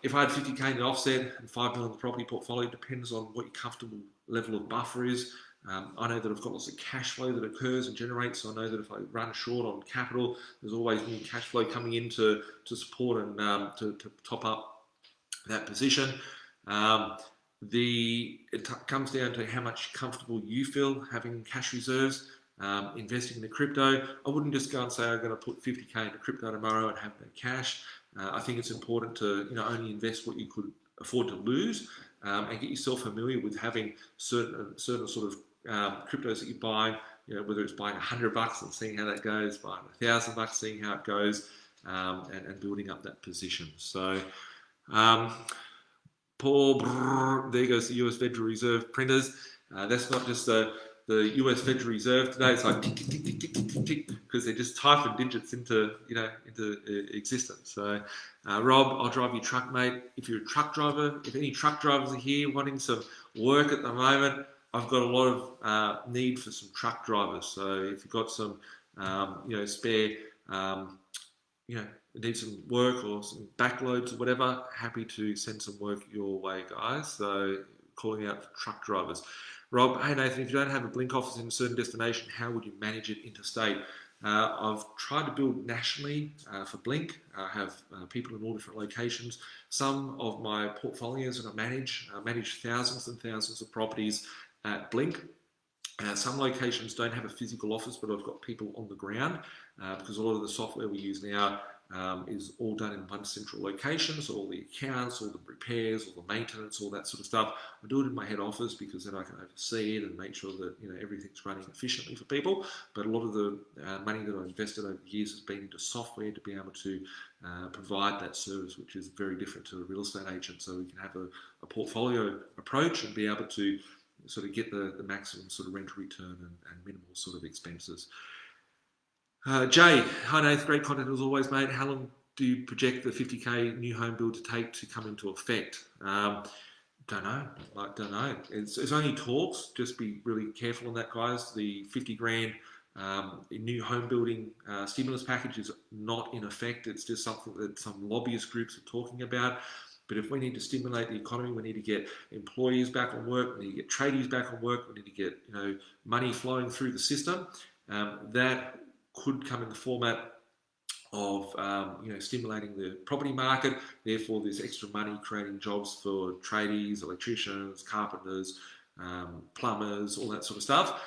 If I had 50k in the offset and 5 million in the property portfolio, depends on what your comfortable level of buffer is. I know that I've got lots of cash flow that occurs and generates, so I know that if I run short on capital, there's always new cash flow coming in to support and to top up that position. It comes down to how much comfortable you feel having cash reserves, investing in the crypto. I wouldn't just go and say I'm going to put 50k into crypto tomorrow and have no cash. I think it's important to only invest what you could afford to lose, and get yourself familiar with having certain sort of cryptos that you buy. Whether it's buying $100 and seeing how that goes, buying $1,000, seeing how it goes, and building up that position. So, Paul, there goes the US Federal Reserve printers. That's not just the US Federal Reserve today. It's like tick, tick, tick, tick, tick, tick, tick, because they're just typing digits into existence. So, Rob, I'll drive your truck, mate. If you're a truck driver, if any truck drivers are here wanting some work at the moment, I've got a lot of need for some truck drivers. So if you've got some, spare, need some work or some backloads or whatever, happy to send some work your way, guys. So calling out for truck drivers. Rob, hey Nathan, if you don't have a Blink office in a certain destination, how would you manage it interstate? I've tried to build nationally for Blink. I have people in all different locations. Some of my portfolios that I manage thousands and thousands of properties at Blink. Some locations don't have a physical office, but I've got people on the ground because a lot of the software we use now is all done in one central location. So all the accounts, all the repairs, all the maintenance, all that sort of stuff, I do it in my head office because then I can oversee it and make sure that everything's running efficiently for people. But a lot of the money that I've invested over the years has been into software to be able to provide that service, which is very different to a real estate agent. So we can have a portfolio approach and be able to sort of get the maximum sort of rental return and minimal sort of expenses. Jay, hi Nath, great content as always, mate. How long do you project the 50k new home build to take to come into effect? Don't know. It's only talks. Just be really careful on that, guys. The 50 grand new home building stimulus package is not in effect. It's just something that some lobbyist groups are talking about. But if we need to stimulate the economy, we need to get employees back on work, we need to get tradies back on work, we need to get money flowing through the system. That could come in the format of stimulating the property market. Therefore, there's extra money creating jobs for tradies, electricians, carpenters, plumbers, all that sort of stuff.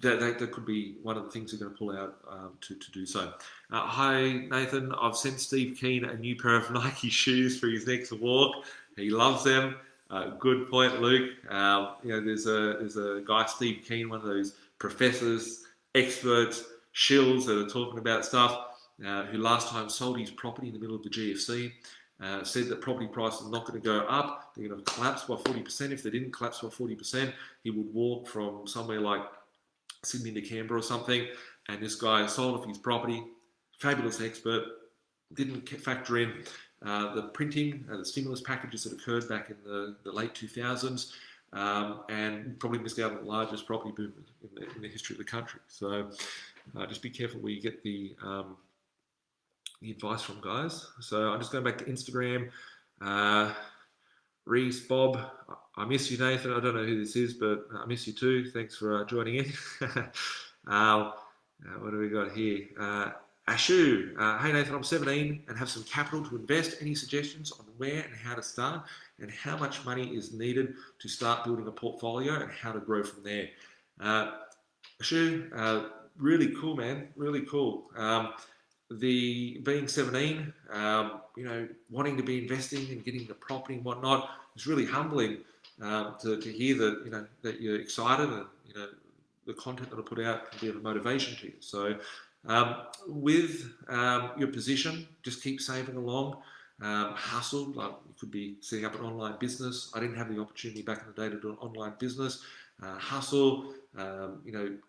That could be one of the things they're going to pull out to do so. Hi Nathan, I've sent Steve Keen a new pair of Nike shoes for his next walk. He loves them. Good point, Luke. There's a guy, Steve Keen, one of those professors, experts, shills that are talking about stuff, who last time sold his property in the middle of the GFC. Said that property prices are not going to go up, they're going to collapse by 40%. If they didn't collapse by 40%, he would walk from somewhere like Sydney to Canberra or something. And this guy sold off his property, fabulous expert, didn't factor in the printing, the stimulus packages that occurred back in the late 2000s, and probably missed out on the largest property boom in the history of the country. So just be careful where you get the advice from, guys. So I'm just going back to Instagram. Reese, Bob, I miss you, Nathan. I don't know who this is, but I miss you too. Thanks for joining in. What do we got here? Ashu, hey Nathan, I'm 17 and have some capital to invest. Any suggestions on where and how to start? and how much money is needed to start building a portfolio and how to grow from there. Shu, really cool, man, really cool. The being 17, wanting to be investing and getting the property and whatnot, it's really humbling to hear that that you're excited, and the content that I put out can be of a motivation to you. So with your position, just keep saving along. Hustle, like you could be setting up an online business. I didn't have the opportunity back in the day to do an online business. Hustle,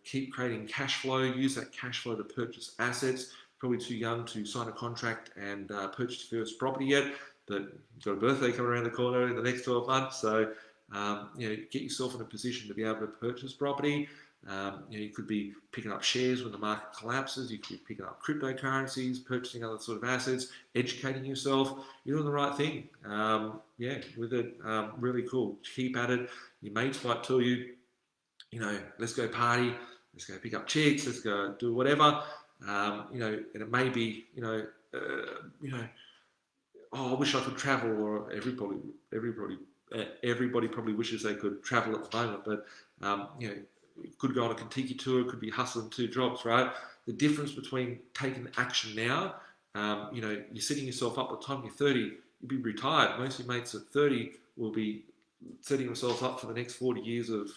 keep creating cash flow. Use that cash flow to purchase assets. Probably too young to sign a contract and purchase your first property yet, but you've got a birthday coming around the corner in the next 12 months, so get yourself in a position to be able to purchase property. You could be picking up shares when the market collapses. You could be picking up cryptocurrencies, purchasing other sort of assets, educating yourself. You're doing the right thing. With it, really cool. Keep at it. Your mates might tell you, let's go party, let's go pick up chicks, let's go do whatever. And it may be, oh, I wish I could travel, or everybody probably wishes they could travel at the moment, but could go on a Kentucky tour, could be hustling 2 jobs, right? The difference between taking action now, you're setting yourself up by the time you're 30, you'll be retired. Most of your mates at 30 will be setting themselves up for the next 40 years of,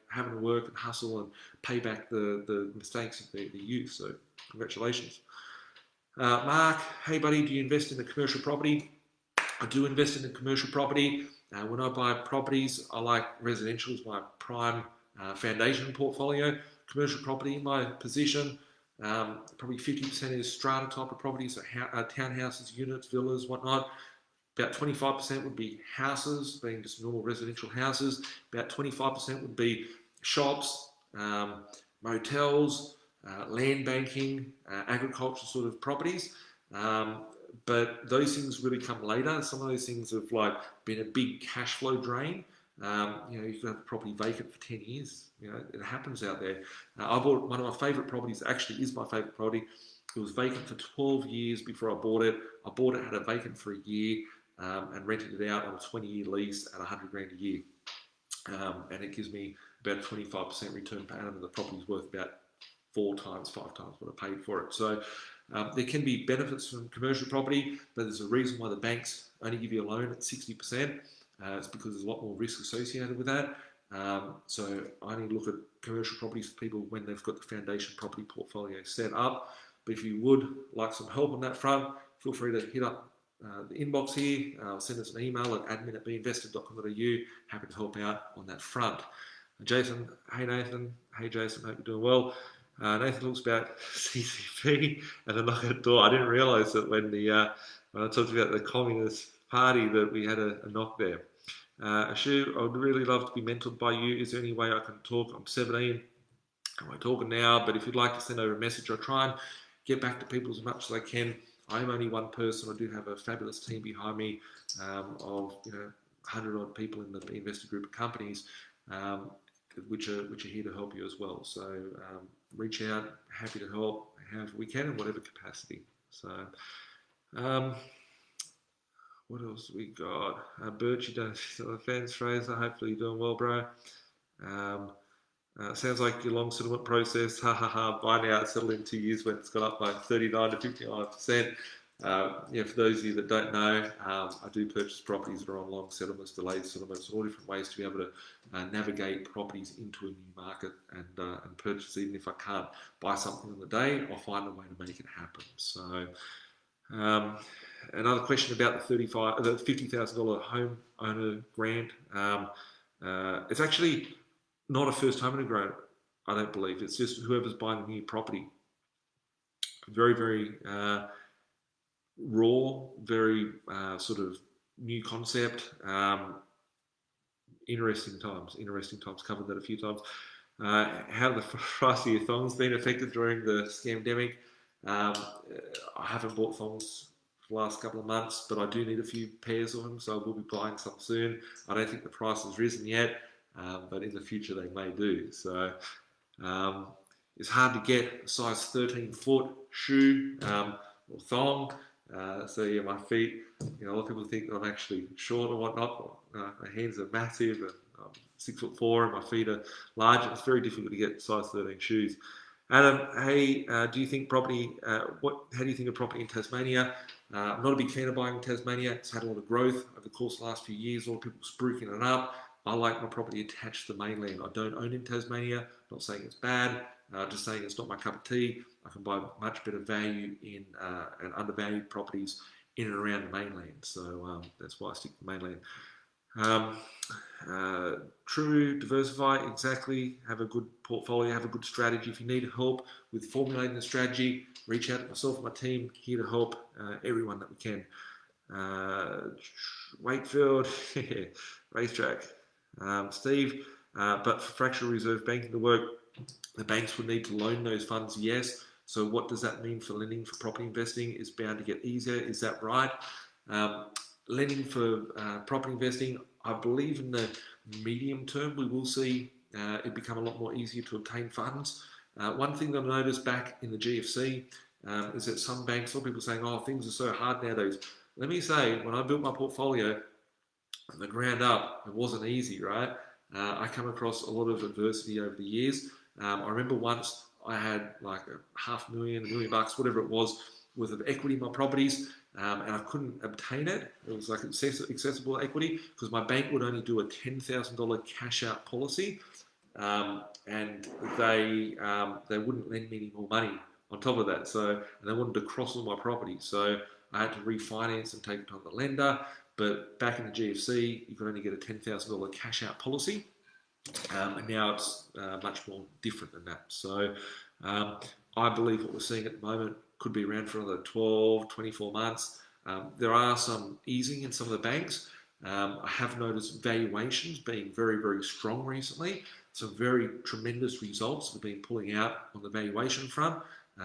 having to work and hustle and pay back the mistakes of the youth. So congratulations. Mark, hey buddy, do you invest in the commercial property? I do invest in the commercial property. When I buy properties, I like residential as my prime foundation portfolio. Commercial property in my position, probably 50% is strata type of properties, so townhouses, units, villas, whatnot. About 25% would be houses, being just normal residential houses. About 25% would be shops, motels, land banking, agricultural sort of properties. But those things really come later. Some of those things have been a big cash flow drain. You could have a property vacant for 10 years. It happens out there. I bought one of my favourite properties, actually is my favourite property. It was vacant for 12 years before I bought it. I bought it, had it vacant for a year, and rented it out on a 20-year lease at $100,000 a year. And it gives me about a 25% return per annum, and the property's worth about 4 times, 5 times what I paid for it. So there can be benefits from commercial property, but there's a reason why the banks only give you a loan at 60%. It's because there's a lot more risk associated with that. So I only look at commercial properties for people when they've got the foundation property portfolio set up. But if you would like some help on that front, feel free to hit up the inbox here. Send us an email at admin@binvested.com.au. Happy to help out on that front. Jason, hey Nathan. Hey Jason, hope you're doing well. Nathan looks about CCP and the knock at the door. I didn't realise that when I talked about the Communist Party that we had a knock there. Ashu, I would really love to be mentored by you. Is there any way I can talk? I'm 17. I'm talking now, but if you'd like to send over a message, I'll try and get back to people as much as I can. I'm only one person. I do have a fabulous team behind me of 100 odd people in the B.Invested group of companies, which are here to help you as well. So reach out. Happy to help however we can in whatever capacity. So. What else we got? Birch, you don't see the fence, Fraser. Hopefully you're doing well, bro. Sounds like your long settlement process. Ha ha ha. By now it's settled in 2 years when it's got up by 39 to 59%. For those of you that don't know, I do purchase properties that are on long settlements, delayed settlements, all different ways to be able to navigate properties into a new market and purchase. Even if I can't buy something on the day, I'll find a way to make it happen. So. Another question about the $50,000 home owner grant. It's actually not a first homeowner grant, I don't believe. It's just whoever's buying a new property. Very, very raw, very sort of new concept. Interesting times. Covered that a few times. How the price of your thongs been affected during the scamdemic? I haven't bought thongs for the last couple of months, but I do need a few pairs of them, so I will be buying some soon. I don't think the price has risen yet, but in the future they may do. So it's hard to get a size 13-foot shoe or thong. So yeah, my feet, a lot of people think that I'm actually short or whatnot. My hands are massive, and I'm 6'4", and my feet are large. It's very difficult to get size 13 shoes. Adam, hey, do you think property? How do you think of property in Tasmania? I'm not a big fan of buying in Tasmania. It's had a lot of growth over the course of the last few years. A lot of people spruiking it up. I like my property attached to the mainland. I don't own in Tasmania. Not saying it's bad. Just saying it's not my cup of tea. I can buy much better value in and undervalued properties in and around the mainland. So that's why I stick to the mainland. Um, True, diversify, exactly. Have a good portfolio, have a good strategy. If you need help with formulating the strategy, reach out to myself and my team, here to help everyone that we can. Wakefield, racetrack. Steve, but for fractional reserve banking to work, the banks would need to loan those funds, yes. So what does that mean for lending for property investing? Is bound to get easier, is that right? Lending for property investing, I believe in the medium term we will see it become a lot more easier to obtain funds. One thing that I noticed back in the GFC is that some banks, some people saying, oh, things are so hard nowadays. Let me say, when I built my portfolio from the ground up, it wasn't easy, right? I come across a lot of adversity over the years. I remember once I had like $500,000, $1 million, whatever it was, worth of equity in my properties, and I couldn't obtain it. It was like accessible equity because my bank would only do a $10,000 cash out policy, and they wouldn't lend me any more money on top of that. So, and they wanted to cross all my properties. So I had to refinance and take it on the lender. But back in the GFC, you could only get a $10,000 cash out policy. And now it's much more different than that. So I believe what we're seeing at the moment could be around for another 12, 24 months. There are some easing in some of the banks. I have noticed valuations being very, very strong recently. Some very tremendous results have been pulling out on the valuation front.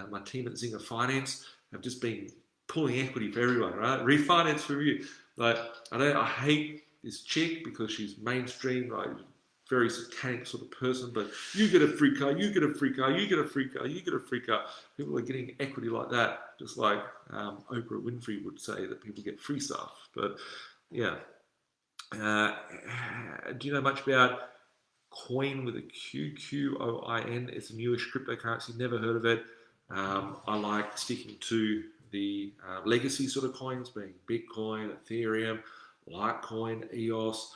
My team at Zinger Finance have just been pulling equity for everyone, right? Refinance for you. Like, I hate this chick because she's mainstream, right? Very satanic sort of person, but you get a free car, you get a free car, you get a free car, you get a free car. People are getting equity like that, just like Oprah Winfrey would say that people get free stuff. But yeah, do you know much about Coin with a QQOIN? It's a newish cryptocurrency, never heard of it. I like sticking to the legacy sort of coins, being Bitcoin, Ethereum, Litecoin, EOS,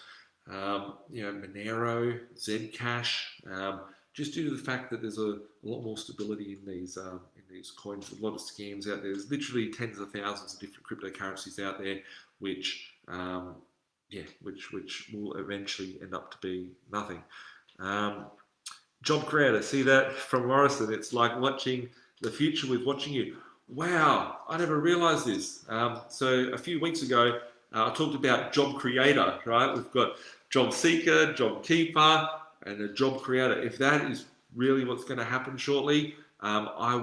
Monero, Zcash, just due to the fact that there's a lot more stability in these coins. A lot of scams out there. There's literally tens of thousands of different cryptocurrencies out there, which will eventually end up to be nothing. Job creator, see that from Morrison? It's like watching the future with watching you. Wow, I never realized this. So a few weeks ago, I talked about job creator, right? We've got job seeker, job keeper, and a job creator. If that is really what's going to happen shortly, I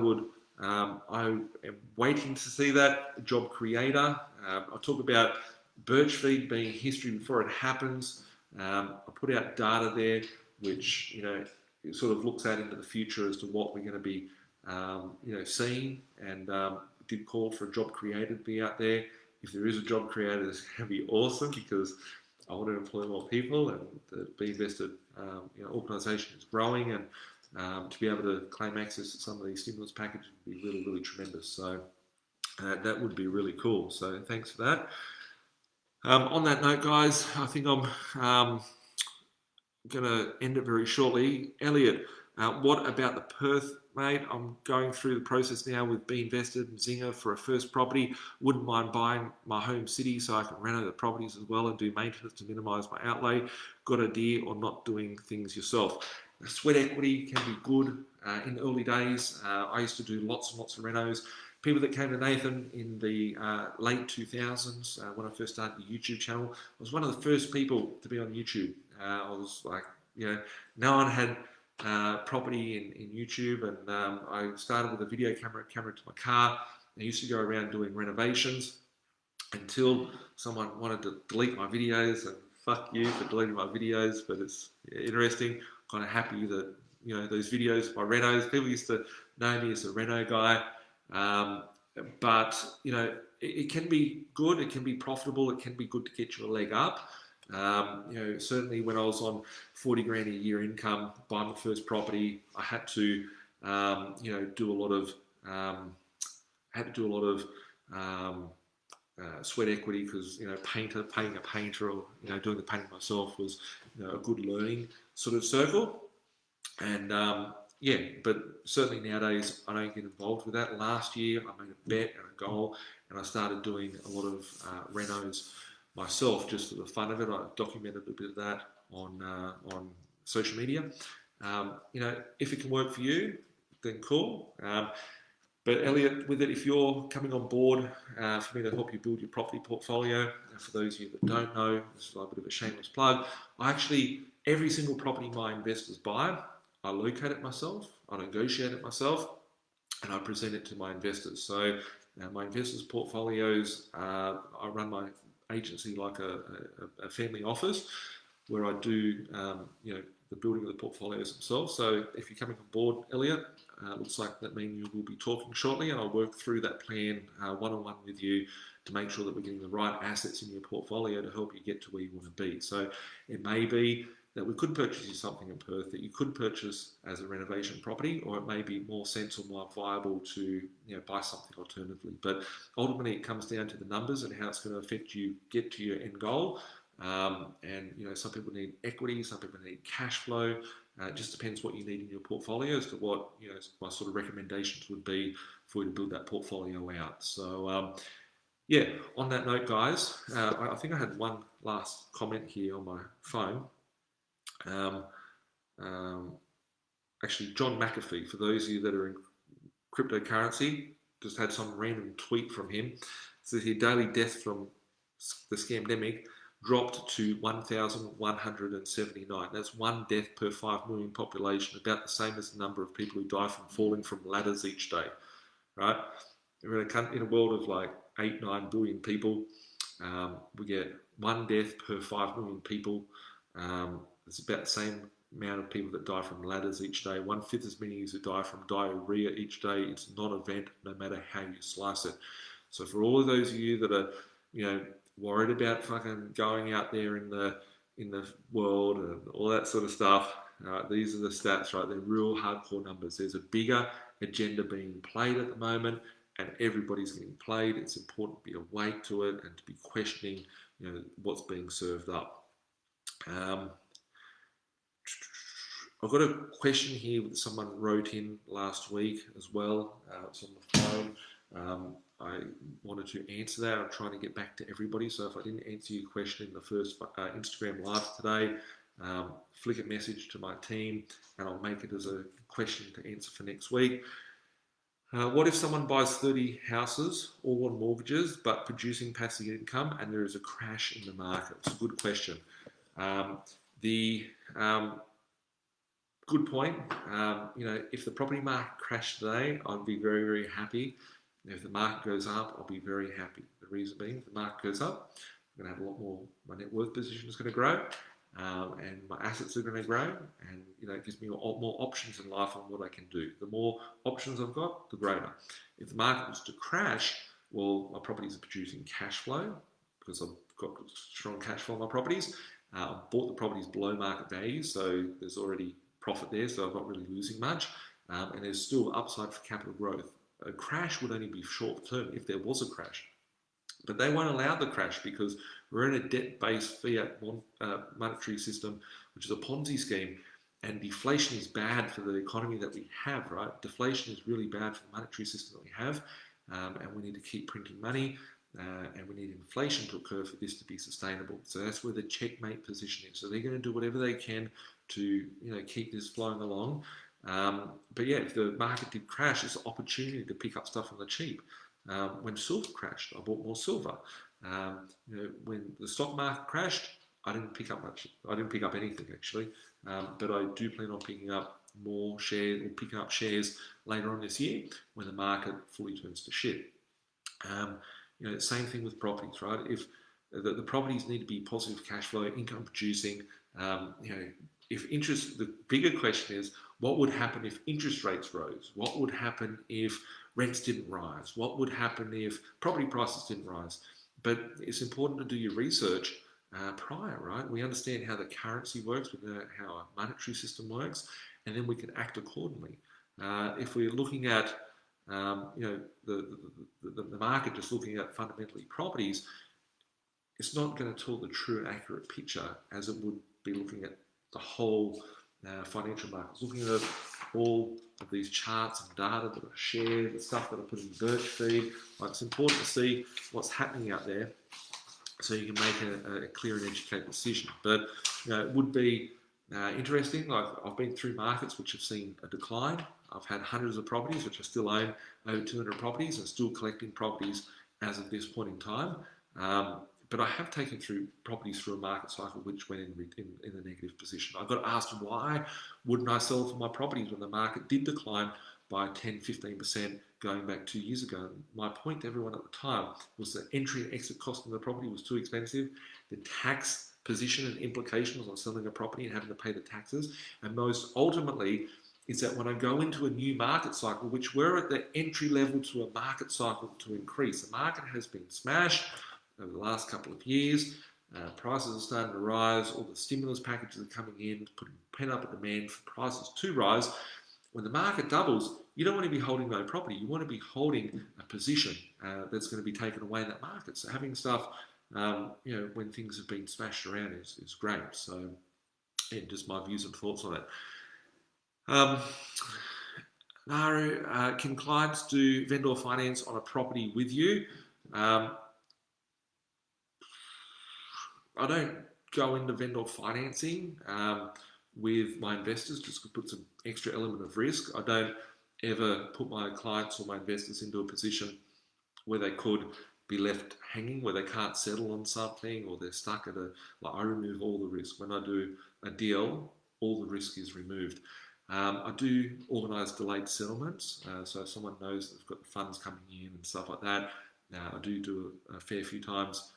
am waiting to see that job creator. I talk about Birchfeed being history before it happens. I put out data there, which it sort of looks out into the future as to what we're going to be seeing, and did call for a job creator to be out there. If there is a job creator, it's going to be awesome because I want to employ more people, and the B.Invested organisation is growing, and to be able to claim access to some of these stimulus packages would be really, really tremendous. So that would be really cool. So thanks for that. On that note, guys, I think I'm going to end it very shortly. Elliot, what about the Perth, mate? I'm going through the process now with B.Invested and Zinger for a first property. Wouldn't mind buying my home city so I can renovate the properties as well and do maintenance to minimise my outlay. Got an idea on not doing things yourself? Sweat equity can be good in the early days. I used to do lots and lots of renos. People that came to Nathan in the late 2000s, when I first started the YouTube channel, I was one of the first people to be on YouTube. I was like, no one had property in YouTube, and I started with a video camera to my car. I used to go around doing renovations until someone wanted to delete my videos, and fuck you for deleting my videos, but it's interesting. Kind of happy that those videos, my renos, people used to know me as a reno guy, but it can be good, it can be profitable, it can be good to get you a leg up. Certainly when I was on 40 grand a year income, buying my first property, I had to, do a lot of, sweat equity because paying a painter or doing the painting myself was a good learning sort of circle. And but certainly nowadays I don't get involved with that. Last year I made a bet and a goal, and I started doing a lot of renos myself just for the fun of it. I documented a bit of that on social media. If it can work for you, then cool. But Elliot, with it, if you're coming on board for me to help you build your property portfolio, for those of you that don't know, this is a bit of a shameless plug. Every single property my investors buy, I locate it myself, I negotiate it myself, and I present it to my investors. So my investors' portfolios, I run my agency like a family office where I do, the building of the portfolios themselves. So if you're coming on board, Elliot, looks like that means you will be talking shortly, and I'll work through that plan one-on-one with you to make sure that we're getting the right assets in your portfolio to help you get to where you want to be. So it may be that we could purchase you something in Perth that you could purchase as a renovation property, or it may be more sense or more viable to buy something alternatively. But ultimately, it comes down to the numbers and how it's going to affect you get to your end goal. Some people need equity, some people need cash flow. It just depends what you need in your portfolio as to what my sort of recommendations would be for you to build that portfolio out. So on that note, guys, I think I had one last comment here on my phone. Actually, John McAfee, for those of you that are in cryptocurrency, just had some random tweet from him. It says here, daily death from the scamdemic dropped to 1,179. That's one death per 5 million population, about the same as the number of people who die from falling from ladders each day, right? We're in a world of like 8-9 billion people. We get one death per 5 million people. It's about the same amount of people that die from ladders each day. 1/5 as many as who die from diarrhea each day. It's a non-event, no matter how you slice it. So for all of those of you that are, worried about fucking going out there in the world and all that sort of stuff, these are the stats, right? They're real hardcore numbers. There's a bigger agenda being played at the moment, and everybody's getting played. It's important to be awake to it and to be questioning, what's being served up. I've got a question here that someone wrote in last week as well. It's on the phone. I wanted to answer that. I'm trying to get back to everybody. So if I didn't answer your question in the first Instagram live today, flick a message to my team and I'll make it as a question to answer for next week. What if someone buys 30 houses, all on mortgages, but producing passive income, and there is a crash in the market? It's a good question. Good point. If the property market crashed today, I'd be very, very happy. If the market goes up, I'll be very happy. The reason being, if the market goes up, I'm going to have a lot more, my net worth position is going to grow, and my assets are going to grow, and it gives me more options in life on what I can do. The more options I've got, the greater. If the market was to crash, well, my properties are producing cash flow because I've got strong cash flow on my properties. I bought the properties below market value, so there's already profit there, so I'm not really losing much, and there's still upside for capital growth. A crash would only be short term if there was a crash, but they won't allow the crash because we're in a debt-based fiat monetary system, which is a Ponzi scheme, and deflation is bad for the economy that we have, right? Deflation is really bad for the monetary system that we have, and we need to keep printing money, and we need inflation to occur for this to be sustainable. So that's where the checkmate position is. So they're going to do whatever they can to keep this flowing along. But yeah, if the market did crash, it's an opportunity to pick up stuff on the cheap. When silver crashed, I bought more silver. When the stock market crashed, I didn't pick up much. I didn't pick up anything actually, but I do plan on picking up more shares, or picking up shares later on this year when the market fully turns to shit. Same thing with properties, right? If the properties need to be positive cash flow, income producing, the bigger question is, what would happen if interest rates rose? What would happen if rents didn't rise? What would happen if property prices didn't rise? But it's important to do your research prior, right? We understand how the currency works, we know how our monetary system works, and then we can act accordingly. If we're looking at the market just looking at fundamentally properties, it's not going to tell the true accurate picture as it would be looking at the whole financial markets, looking at all of these charts and data that are shared, the stuff that I put in the Birch feed. Like, it's important to see what's happening out there so you can make a clear and educated decision. But it would be interesting. Like, I've been through markets which have seen a decline. I've had hundreds of properties, which I still own over 200 properties and still collecting properties as of this point in time. But I have taken through properties through a market cycle which went in a negative position. I got asked, why wouldn't I sell for my properties when the market did decline by 10, 15% going back 2 years ago? And my point to everyone at the time was the entry and exit cost of the property was too expensive. The tax position and implications on selling a property and having to pay the taxes. And most ultimately, is that when I go into a new market cycle, which we're at the entry level to a market cycle to increase, the market has been smashed over the last couple of years. Prices are starting to rise. All the stimulus packages are coming in, putting pent-up demand for prices to rise. When the market doubles, you don't want to be holding no property. You want to be holding a position that's going to be taken away in that market. So having stuff, when things have been smashed around is great. So, yeah, just my views and thoughts on it. Naru, can clients do vendor finance on a property with you? I don't go into vendor financing with my investors just to put some extra element of risk. I don't ever put my clients or my investors into a position where they could be left hanging, where they can't settle on something, or they're stuck at I remove all the risk. When I do a deal, all the risk is removed. I do organise delayed settlements, so if someone knows they've got funds coming in and stuff like that, I do a fair few times.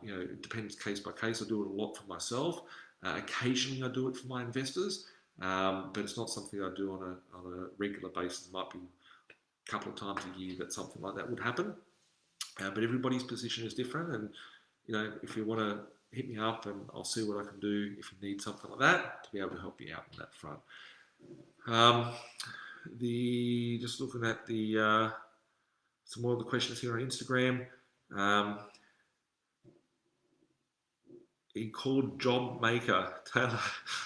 It depends case by case. I do it a lot for myself. Occasionally I do it for my investors, but it's not something I do on a regular basis. It might be a couple of times a year that something like that would happen. But everybody's position is different, and if you want to hit me up, and I'll see what I can do if you need something like that to be able to help you out on that front. Just looking at some more of the questions here on Instagram. He called job maker. Taylor,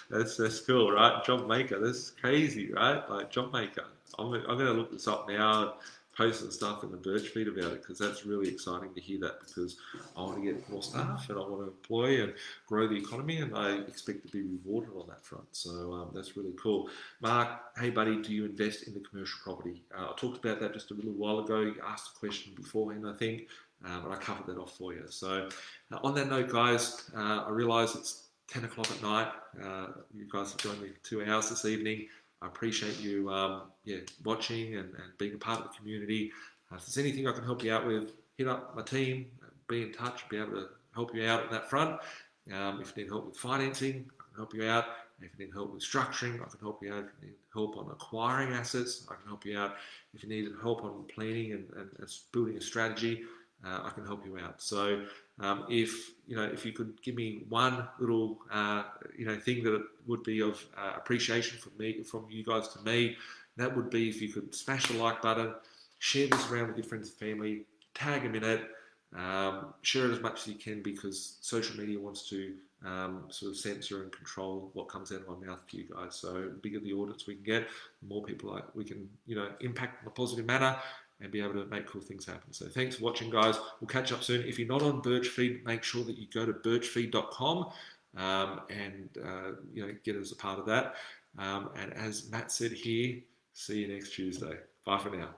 that's cool, right? Job maker, that's crazy, right? Like, job maker. I'm going to look this up now and post some stuff in the Birch feed about it, because that's really exciting to hear that, because I want to get more staff and I want to employ and grow the economy, and I expect to be rewarded on that front. So that's really cool. Mark, hey buddy, do you invest in the commercial property? I talked about that just a little while ago. You asked a question beforehand, I think. But I covered that off for you. So on that note, guys, I realise it's 10 o'clock at night. You guys have joined me for 2 hours this evening. I appreciate you watching and being a part of the community. If there's anything I can help you out with, hit up my team, be in touch, be able to help you out on that front. If you need help with financing, I can help you out. If you need help with structuring, I can help you out. If you need help on acquiring assets, I can help you out. If you need help on planning and building a strategy, I can help you out. So if you could give me one little thing that would be of appreciation from you guys to me, that would be if you could smash the like button, share this around with your friends and family, tag them in it, share it as much as you can, because social media wants to sort of censor and control what comes out of my mouth to you guys. So the bigger the audience we can get, the more people we can impact in a positive manner and be able to make cool things happen. So thanks for watching, guys. We'll catch up soon. If you're not on Birch Feed, make sure that you go to birchfeed.com and get as a part of that. And as Matt said here, see you next Tuesday. Bye for now.